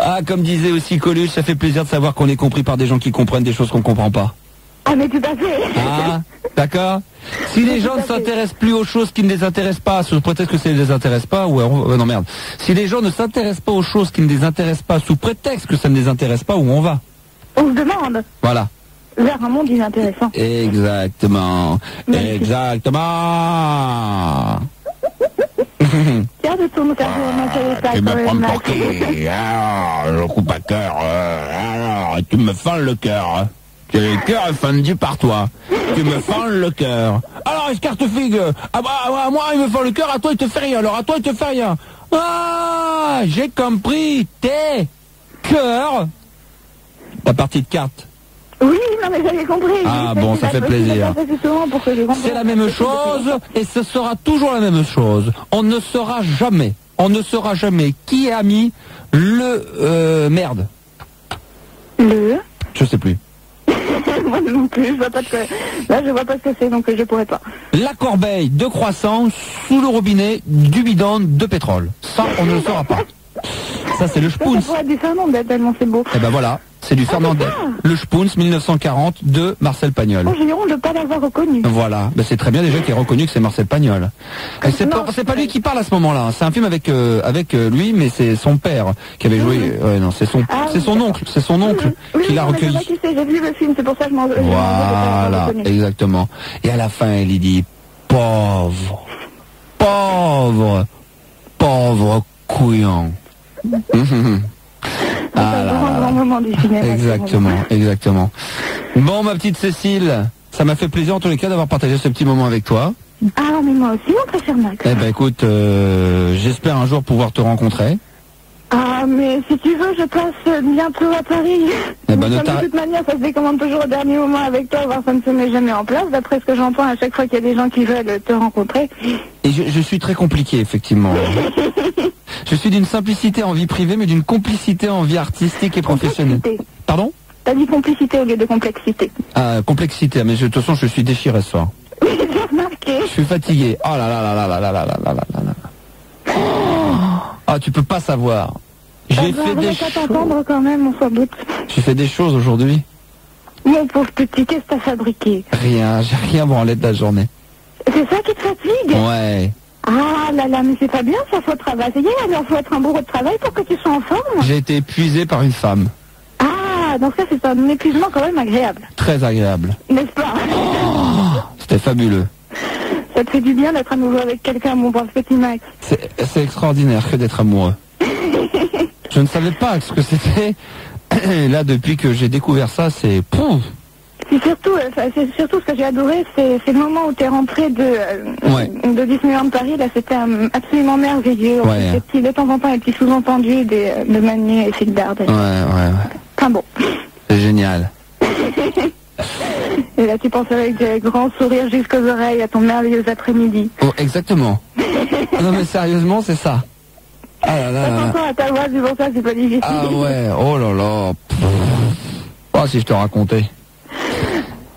Ah, comme disait aussi Coluche, ça fait plaisir de savoir qu'on est compris par des gens qui comprennent des choses qu'on comprend pas. Ah mais tout à fait. Ah, d'accord. Si les gens ne s'intéressent plus aux choses qui ne les intéressent pas, sous prétexte que ça ne les intéresse pas, non merde. Si les gens ne s'intéressent pas aux choses qui ne les intéressent pas, sous prétexte que ça ne les intéresse pas, où on va? On se demande. Voilà. Vers un monde inintéressant. Exactement. Exactement. Tu me prends pour qui? Alors, je coupe à cœur. Alors, tu me fends le cœur. Le cœur est fendu par toi. Tu me fends le cœur. Alors, escartefigue. Ah bah, moi, il me fend le cœur, à toi, il te fait rien. Alors, à toi, il te fait rien. Ah, j'ai compris. T'es cœur. Ta partie de cartes. Oui, non mais j'avais compris. Ah bon, ça fait plaisir. C'est la même chose et ce sera toujours la même chose. On ne saura jamais qui a mis le merde. Le Je sais plus. Moi non plus, je vois pas de quoi. Là, je vois pas ce que c'est, donc je pourrais pas. La corbeille de croissant sous le robinet du bidon de pétrole. Ça, on ne le saura pas. Ça, c'est le Spoons. Ça pourrait être du Fernandel, tellement c'est beau. Eh ben voilà, c'est du Fernandel. Le Spoons 1940 de Marcel Pagnol. Oh, j'ai honte de pas l'avoir reconnu. Voilà, ben c'est très bien déjà qu'il est reconnu que c'est Marcel Pagnol. Et c'est pas lui qui parle à ce moment-là. Hein. C'est un film avec lui, mais c'est son père qui avait joué. Ouais, non, c'est son oncle qui l'a recueilli. J'ai vu le film, c'est pour ça que je m'en. Voilà, exactement. Et à la fin, il dit pauvre couillon. Grand moment du cinéma. Exactement. Bon, ma petite Cécile, ça m'a fait plaisir en tous les cas d'avoir partagé ce petit moment avec toi. Ah, mais moi aussi, mon très cher Max. Eh ben écoute, j'espère un jour pouvoir te rencontrer. Ah, mais si tu veux, je passe bientôt à Paris. Eh ben, de toute manière, ça se décommande toujours au dernier moment avec toi, voire ça ne se met jamais en place. D'après ce que j'entends, à chaque fois qu'il y a des gens qui veulent te rencontrer. Et je suis très compliqué, effectivement. Je suis d'une simplicité en vie privée, mais d'une complicité en vie artistique et professionnelle. Pardon? T'as dit complicité au lieu de complexité. Ah, complexité, mais de toute façon, je suis déchiré ce soir. Oui, j'ai remarqué. Je suis fatigué. Oh là là là là là là là là là là là. Ah, tu peux pas savoir. J'ai fait des choses. T'entendre quand même, on s'en doute. J'ai fait des choses aujourd'hui. Mon pauvre petit, qu'est-ce que t'as fabriqué? Rien, j'ai rien branlé de la journée. C'est ça qui te fatigue? Ouais. Ah là là, mais c'est pas bien, ça faut travailler, alors faut être un bourreau de travail pour que tu sois en forme. J'ai été épuisé par une femme. Ah, donc ça c'est un épuisement quand même agréable. Très agréable. N'est-ce pas? C'était fabuleux. Ça te fait du bien d'être à nouveau avec quelqu'un, mon brave petit Max. C'est extraordinaire que d'être amoureux. Je ne savais pas ce que c'était. Là, depuis que j'ai découvert ça, c'est... C'est surtout ce que j'ai adoré, c'est le moment où tu es rentré de Disneyland Paris. Là, c'était absolument merveilleux. Ouais. De temps en temps, les petits sous-entendus de Manu et Phil Dard. Ouais. Enfin bon. C'est génial. Et là, tu penses avec des grands sourires jusqu'aux oreilles à ton merveilleux après-midi. Oh, exactement. Non, mais sérieusement, c'est ça. Ah là là. Attention à ta voix, c'est pour ça, c'est pas difficile. Ah ouais, oh là là. Oh, si je te racontais.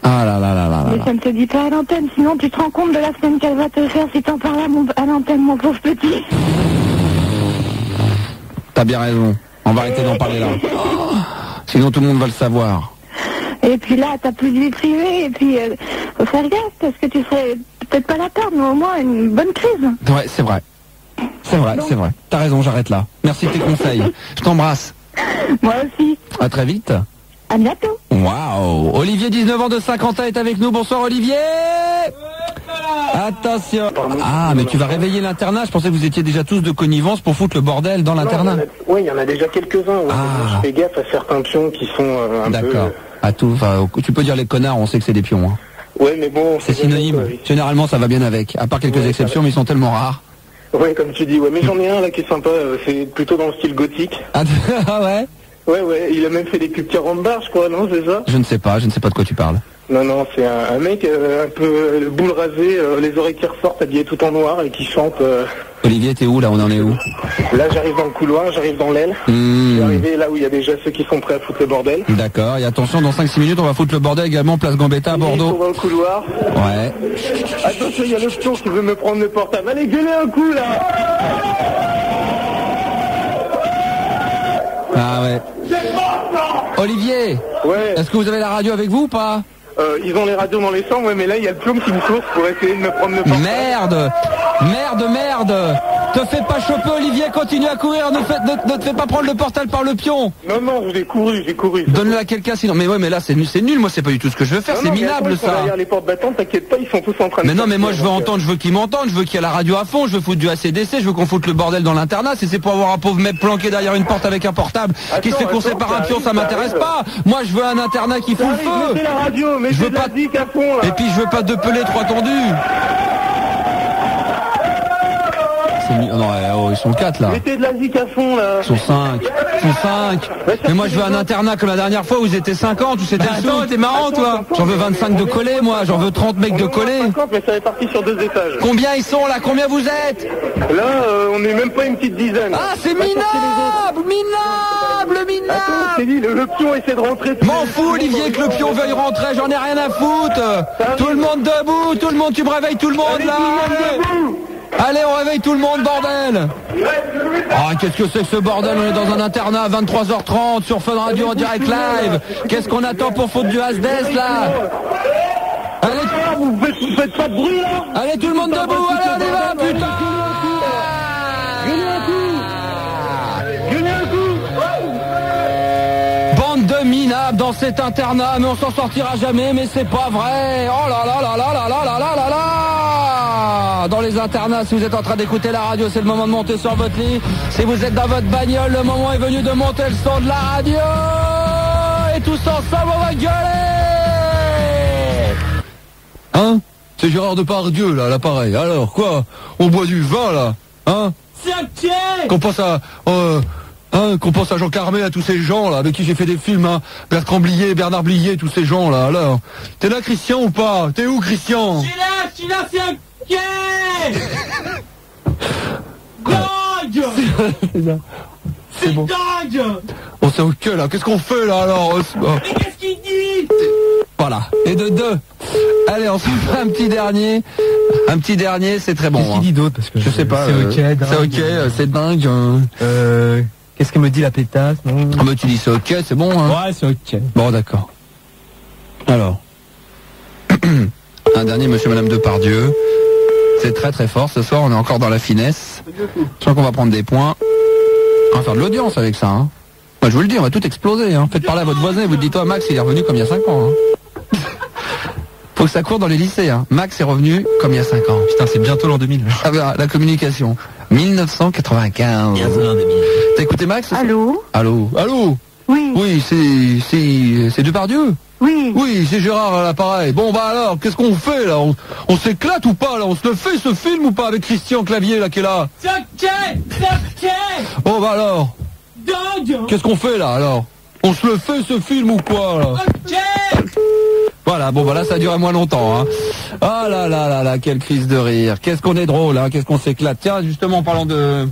Ah là là là là. Mais ça ne te dit pas à l'antenne, sinon tu te rends compte de la semaine qu'elle va te faire si t'en parles à l'antenne, mon pauvre petit. T'as bien raison. On va arrêter d'en parler là. Sinon tout le monde va le savoir. Et puis là, t'as plus de vie privée, et puis faut faire gaffe, parce que tu serais peut-être pas la perdre, mais au moins une bonne crise. Ouais, c'est vrai. C'est vrai. T'as raison, j'arrête là. Merci de tes conseils. Je t'embrasse. Moi aussi. À très vite. À bientôt. Waouh. Olivier, 19 ans de Saint-Quentin, est avec nous. Bonsoir Olivier. Attention. Ah, mais tu vas réveiller l'internat. Je pensais que vous étiez déjà tous de connivence pour foutre le bordel dans l'internat. Oui, il y en a déjà quelques-uns. Je fais gaffe à certains pions qui sont un peu... D'accord. À tout. Enfin, tu peux dire les connards, on sait que c'est des pions. Hein. Ouais, mais bon... C'est synonyme. Oui. Généralement, ça va bien avec. À part quelques exceptions, mais ils sont tellement rares. Ouais, comme tu dis. Ouais, mais j'en ai un là qui est sympa. C'est plutôt dans le style gothique. Ah ouais. Ouais, il a même fait des pubs 40 bars, je crois, non, c'est ça? Je ne sais pas de quoi tu parles. Non, c'est un mec un peu le boule rasé, les oreilles qui ressortent, habillé tout en noir et qui chante... Olivier, t'es où là? On en est où? Là, j'arrive dans le couloir, j'arrive dans l'aile. Je suis arrivé là où il y a déjà ceux qui sont prêts à foutre le bordel. D'accord, et attention, dans 5-6 minutes, on va foutre le bordel également, place Gambetta à Bordeaux. Ils sont dans le couloir. Ouais. Attention, il y a le pion qui veut me prendre le portable. Allez, gueulez un coup là! Ah ouais. Olivier, ouais. Est-ce que vous avez la radio avec vous ou pas? Ils ont les radios dans les chambres, ouais, mais là il y a le pion qui me course pour essayer de me prendre le portable. Merde. Te fais pas choper, Olivier, continue à courir, ne te fais pas prendre le portal par le pion. Non, j'ai couru. Donne-le à quelqu'un sinon. Mais ouais, mais là c'est nul, moi c'est pas du tout ce que je veux faire, c'est minable ça. Derrière les portes battantes, t'inquiète pas, ils sont tous en train de... Mais non, mais moi je veux entendre, je veux qu'ils m'entendent, je veux qu'il y ait la radio à fond, je veux foutre du ACDC, je veux qu'on foute le bordel dans l'internat. Si c'est pour avoir un pauvre mec planqué derrière une porte avec un portable qui se fait courser par un pion, ça m'intéresse pas. Moi je veux un internat qui fout le feu. Mettez la radio, je veux pas zik à fond là. Et puis je veux pas de pelés trois tendus. Non, ils sont 4 là. Mettez de la zik à fond là. Ils sont 5. Mais moi je veux un internat comme la dernière fois où ils étaient 50, où c'était le t'es marrant toi. J'en veux 25 de collés moi, j'en veux 30 mecs de collés. 50, mais ça est parti sur 2 étages. Combien ils sont là? Combien vous êtes? Là, on est même pas une petite dizaine. Ah c'est minable. Attends, c'est dit, le pion essaie de rentrer. M'en fous Olivier que le pion veuille rentrer, j'en ai rien à foutre. Tout le monde debout, tout le monde, tu me réveilles tout le monde là. Allez, on réveille tout le monde, bordel. Ah, qu'est-ce que c'est que ce bordel? On est dans un internat à 23h30 sur Fun Radio en direct live. Qu'est-ce qu'on attend pour foutre du Asdes là? Allez, vous faites pas de bruit là. Allez, tout le monde debout, allez, on y va, putain. Gagnez un coup. Bande de minables dans cet internat, mais on s'en sortira jamais, mais c'est pas vrai. Oh là là là là là là là là là là. Dans les internats, si vous êtes en train d'écouter la radio, c'est le moment de monter sur votre lit. Si vous êtes dans votre bagnole, le moment est venu de monter le son de la radio. Et tous ensemble, on va gueuler. Hein? C'est Gérard Depardieu, là, l'appareil. Alors, quoi? On boit du vin, là? Hein? C'est ok. Qu'on pense à Jean Carmé, à tous ces gens, là, avec qui j'ai fait des films, hein? Bertrand Blier, Bernard Blier, tous ces gens, là, alors. T'es là, Christian, ou pas? T'es où, Christian? Je suis là, c'est ok. Dingue. C'est bon. Dingue. Oh, c'est ok, là. Qu'est-ce qu'on fait, là, alors? Mais qu'est-ce qu'il dit? Voilà. Et de 2. Allez, on se fait un petit dernier. Un petit dernier, c'est très bon. Qu'est-ce qu'il dit d'autre? Parce que je sais pas. C'est ok, c'est ok, c'est dingue. Qu'est-ce que me dit la pétasse? Non. Ah, mais tu dis c'est ok, c'est bon, hein? Ouais, c'est ok. Bon, d'accord. Alors. Un dernier, monsieur, madame Depardieu. C'est très très fort. Ce soir, on est encore dans la finesse. Je crois qu'on va prendre des points. On va faire de l'audience avec ça, hein. Moi, je vous le dis, on va tout exploser, hein. Faites parler à votre voisin, vous dites, toi, Max, il est revenu comme il y a 5 ans, hein. Faut que ça court dans les lycées, hein. Max est revenu comme il y a 5 ans. Putain, c'est bientôt l'an 2000. Ah bah, la communication. 1995. T'as écouté Max? Allô? Allô? Allô? Oui. Oui, c'est Depardieu? Oui. Oui, c'est Gérard à l'appareil. Bon bah alors, qu'est-ce qu'on fait là? On s'éclate ou pas là? On se le fait ce film ou pas avec Christian Clavier là qui est là? C'est ok. Bon bah alors, Dingue. qu'est-ce qu'on fait là alors? On se le fait ce film ou quoi là? Ok. Voilà, bon bah là ça a duré moins longtemps, hein. Ah là là là là, quelle crise de rire. Qu'est-ce qu'on est drôle, hein, qu'est-ce qu'on s'éclate. Tiens, justement en parlant de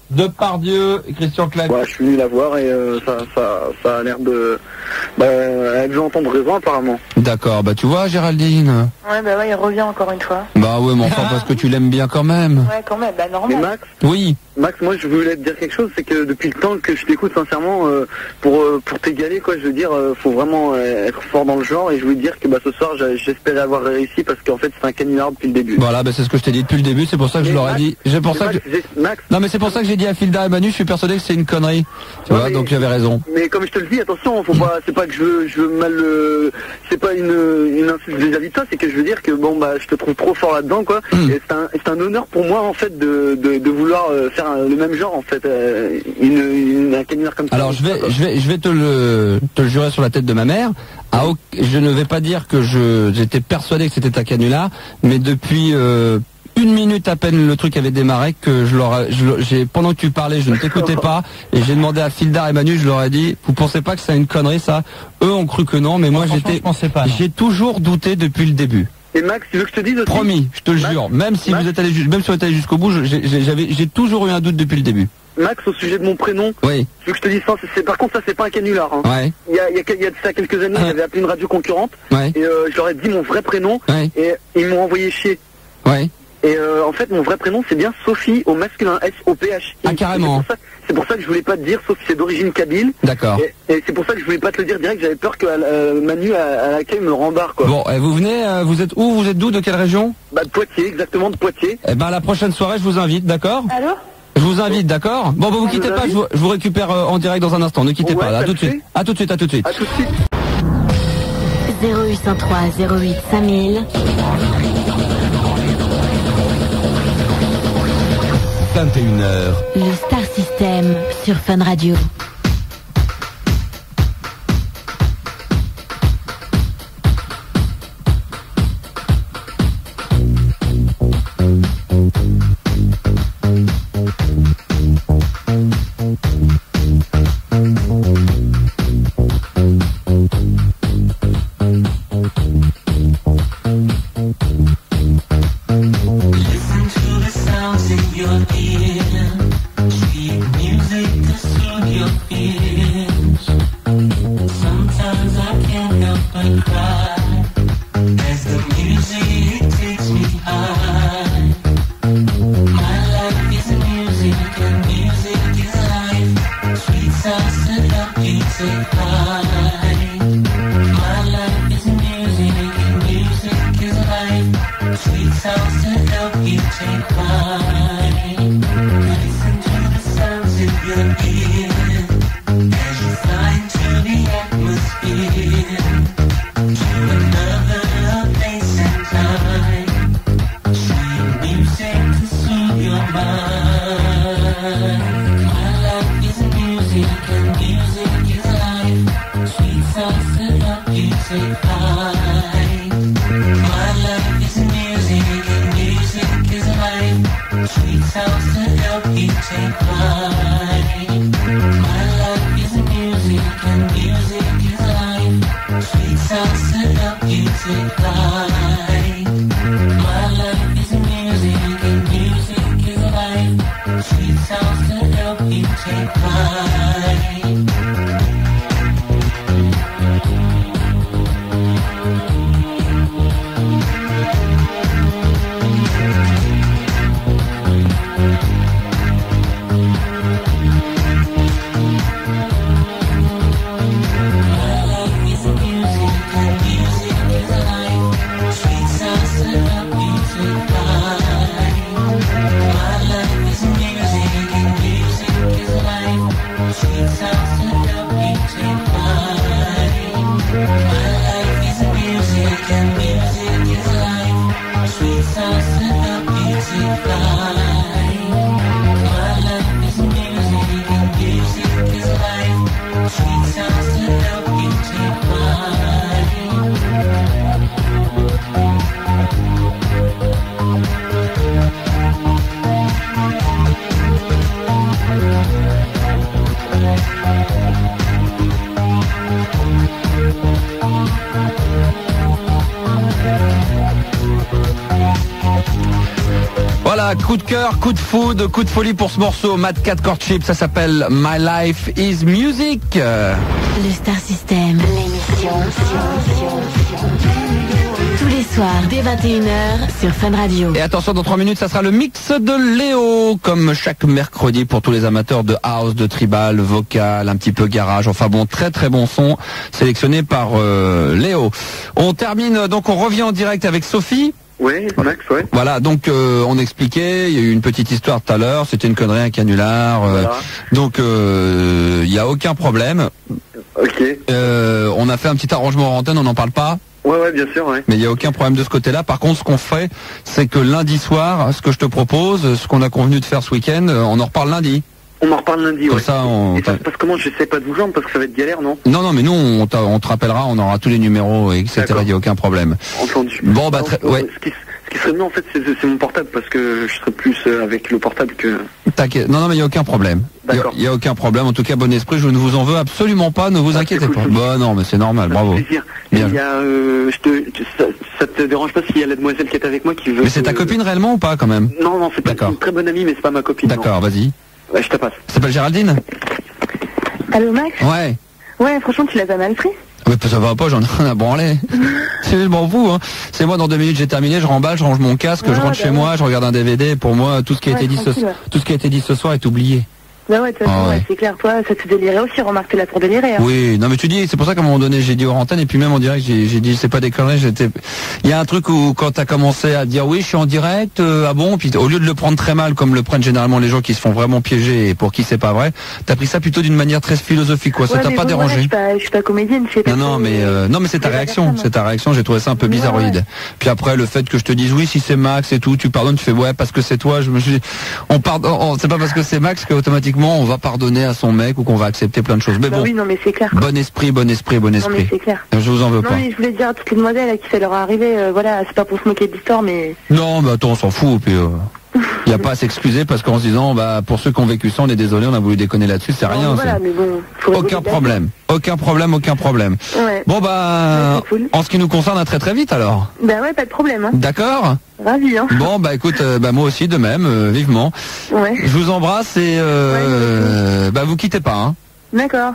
Depardieu et Christian Clavier. Ouais, je suis venu la voir et ça a l'air de... Bah, elle veut entendre raison apparemment. D'accord, bah tu vois Géraldine. Ouais, bah ouais, il revient encore une fois. Bah ouais, mais enfin parce que tu l'aimes bien quand même. Ouais, quand même, bah normal. Et Max, Oui. Max, moi je voulais te dire quelque chose, c'est que depuis le temps que je t'écoute sincèrement, pour t'égaler quoi, je veux dire, faut vraiment être fort dans le genre et je voulais te dire que bah ce soir j'espérais avoir réussi parce qu'en fait c'est un canular depuis le début. Voilà, bah c'est ce que je t'ai dit depuis le début, c'est pour ça que je leur ai dit. C'est pour ça que Max. Non mais c'est pour ça que j'ai dit à Filda et Manu, je suis persuadé que c'est une connerie. Tu vois, donc j'avais raison. Mais comme je te le dis, attention, faut pas, c'est pas que je veux mal, c'est pas une insulte vis-à-vis de toi, c'est que je veux dire que bon bah je te trouve trop fort là-dedans quoi. Et c'est un honneur pour moi en fait de vouloir faire le même genre en fait, un canular comme ça. Alors je vais te le jurer sur la tête de ma mère. Je ne vais pas dire que j'étais persuadé que c'était un canular, mais depuis une minute à peine le truc avait démarré que pendant que tu parlais, je ne t'écoutais pas et j'ai demandé à Fildar et Manu, je leur ai dit, vous pensez pas que c'est une connerie ça? Eux ont cru que non, mais moi j'ai toujours douté depuis le début. Et Max, tu veux que je te dise aussi? Promis, je te le jure, même si vous êtes allé jusqu'au bout, j'ai toujours eu un doute depuis le début. Max, au sujet de mon prénom, oui. Tu veux que je te dise ça, par contre ça c'est pas un canular. Hein. Ouais. Il y a de ça quelques années, j'avais appelé une radio concurrente et je leur ai dit mon vrai prénom et ils m'ont envoyé chier. Ouais. Et en fait, mon vrai prénom, c'est bien Sophie au masculin, S-O-P-H. Ah, carrément. C'est pour ça que je voulais pas te dire, sauf que c'est d'origine kabyle. D'accord. Et c'est pour ça que je voulais pas te le dire direct, j'avais peur que Manu à l'accueil me rembarre, quoi. Bon, vous venez, vous êtes où? Vous êtes d'où? De quelle région? Bah, de Poitiers, exactement, de Poitiers. Eh ben, la prochaine soirée, je vous invite, d'accord? Allô? Je vous invite, d'accord? Bon, bah, vous quittez pas, je vous récupère en direct dans un instant, ne quittez pas, là, à tout de suite. À tout de suite, à tout de suite. À tout de suite. 0803 08 5000. 21h. Le Star System sur Fun Radio. Coup de cœur, coup de foudre, coup de folie pour ce morceau, Mad Cat Chord Chip, ça s'appelle My Life is Music. Le Star System, l'émission tous les soirs dès 21h sur Fun Radio. Et attention, dans 3 minutes, ça sera le mix de Léo, comme chaque mercredi pour tous les amateurs de house, de tribal, vocal, un petit peu garage, enfin bon, très très bon son, sélectionné par Léo. On termine, donc on revient en direct avec Sophie. Oui, Max, ouais. Voilà, donc on expliquait, il y a eu une petite histoire tout à l'heure, c'était une connerie, un canular, voilà. Donc il n'y a aucun problème. Ok. On a fait un petit arrangement en antenne, on n'en parle pas. Ouais, bien sûr, ouais. Mais il n'y a aucun problème de ce côté-là. Par contre, ce qu'on fait, c'est que lundi soir, ce que je te propose, ce qu'on a convenu de faire ce week-end, on en reparle lundi. On en reparle lundi, comme ouais. Ça, et ça se passe comment? Je sais pas de vous joindre parce que ça va être galère, non? Non, mais nous, on te rappellera, on aura tous les numéros, etc. Il n'y a aucun problème. Entendu. Bon, bah, ouais. Ce qui serait mieux, en fait, c'est mon portable parce que je serais plus avec le portable que... T'inquiète. Non, mais il n'y a aucun problème. Il n'y a aucun problème. En tout cas, bon esprit, je ne vous en veux absolument pas, ne vous inquiétez pas. Bah non, mais c'est normal, bravo. Bien. Il y a, ça te dérange pas s'il y a la demoiselle qui est avec moi qui veut... Mais c'est ta copine réellement ou pas, quand même? Non, c'est pas une très bonne amie, mais c'est pas ma copine. D'accord, vas-y. Ouais, je te passe. Ça s'appelle Géraldine? Allô, Max? Ouais. Ouais, franchement, tu l'as pas mal pris. Mais ça va pas, j'en ai rien à branler. Je m'en fous, hein. C'est moi, dans 2 minutes j'ai terminé, je remballe, je range mon casque, je rentre chez moi, je regarde un DVD. Pour moi, tout ce qui a été dit ce soir est oublié. Bah ouais, de toute façon, c'est clair, toi, ça te délirait aussi, remarque, t'es là pour délirer. Hein. Oui, non mais tu dis, c'est pour ça qu'à un moment donné, j'ai dit aux antennes, et puis même en direct, j'ai dit, c'est pas des conneries, il y a un truc où, quand t'as commencé à dire, oui, je suis en direct, ah bon, puis au lieu de le prendre très mal, comme le prennent généralement les gens qui se font vraiment piéger, et pour qui c'est pas vrai, t'as pris ça plutôt d'une manière très philosophique, quoi, ça t'a pas dérangé. Voilà, je suis pas comédienne, je sais pas. Non, mais c'est ta réaction, j'ai trouvé ça un peu bizarroïde. Ouais. Puis après, le fait que je te dise, oui, si c'est Max et tout, tu pardonnes, tu fais, ouais, parce que c'est toi, c'est pas parce que c'est Max qu'automatiquement, on va pardonner à son mec ou qu'on va accepter plein de choses. Mais bon, oui, non, mais c'est clair. Bon esprit. Non, mais c'est clair. Je vous en veux pas. Non, mais je voulais dire à toutes les demoiselles à qui ça leur est arrivé, voilà, c'est pas pour se moquer de l'histoire, mais... Non, mais attends, on s'en fout, puis... Il n'y a pas à s'excuser parce qu'en se disant, bah, pour ceux qui ont vécu ça, on est désolé, on a voulu déconner là-dessus, c'est rien. Voilà, mais bon, aucun problème. Ouais. Bon, bah, cool. En ce qui nous concerne, à très très vite alors. Bah ouais, pas de problème. Hein. D'accord. Ravi, hein. Bon, bah écoute, moi aussi de même, vivement. Ouais. Je vous embrasse et vous quittez pas, hein.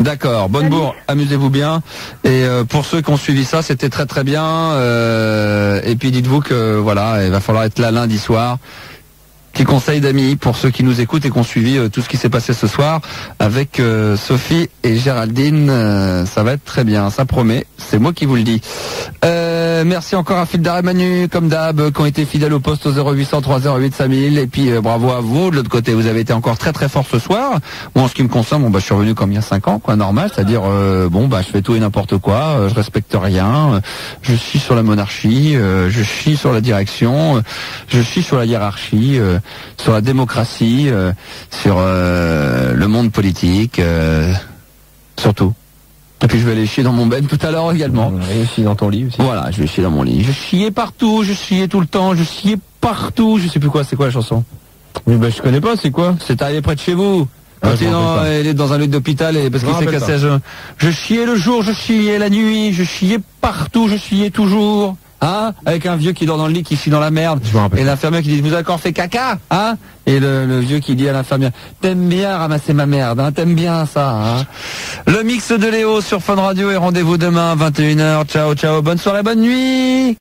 D'accord. Bonne bourre, amusez-vous bien. Et pour ceux qui ont suivi ça, c'était très très bien. Et puis dites-vous que voilà, il va falloir être là lundi soir. Petit conseil d'amis pour ceux qui nous écoutent et qui ont suivi tout ce qui s'est passé ce soir avec Sophie et Géraldine. Ça va être très bien, ça promet. C'est moi qui vous le dis. Merci encore à Fil d'Arrêt Manu, comme d'hab, qui ont été fidèles au poste au 0800 308 5000. Et puis bravo à vous de l'autre côté. Vous avez été encore très très fort ce soir. Moi, en ce qui me concerne, je suis revenu comme il y a 5 ans, quoi, normal. C'est-à-dire, je fais tout et n'importe quoi. Je respecte rien. Je chie sur la monarchie. Je chie sur la direction. Je chie sur la hiérarchie. Sur la démocratie, sur le monde politique, surtout. Et puis je vais aller chier dans mon ben tout à l'heure également. Et chier dans ton lit aussi. Voilà, je vais chier dans mon lit. Je chiais partout, je chiais tout le temps, je chiais partout. Je sais plus quoi, c'est quoi la chanson? Mais je connais pas, c'est quoi? C'est arrivé près de chez vous. Elle est dans un lit d'hôpital et parce qu'il s'est cassé à genou. Je chiais le jour, je chiais la nuit, je chiais partout, je chiais toujours. Hein, avec un vieux qui dort dans le lit, qui chie dans la merde. Et l'infirmière qui dit, vous avez encore fait caca, hein? Et le vieux qui dit à l'infirmière, t'aimes bien ramasser ma merde, hein? T'aimes bien ça, hein? Le mix de Léo sur Fun Radio et rendez-vous demain, 21h. Ciao, bonne soirée, bonne nuit!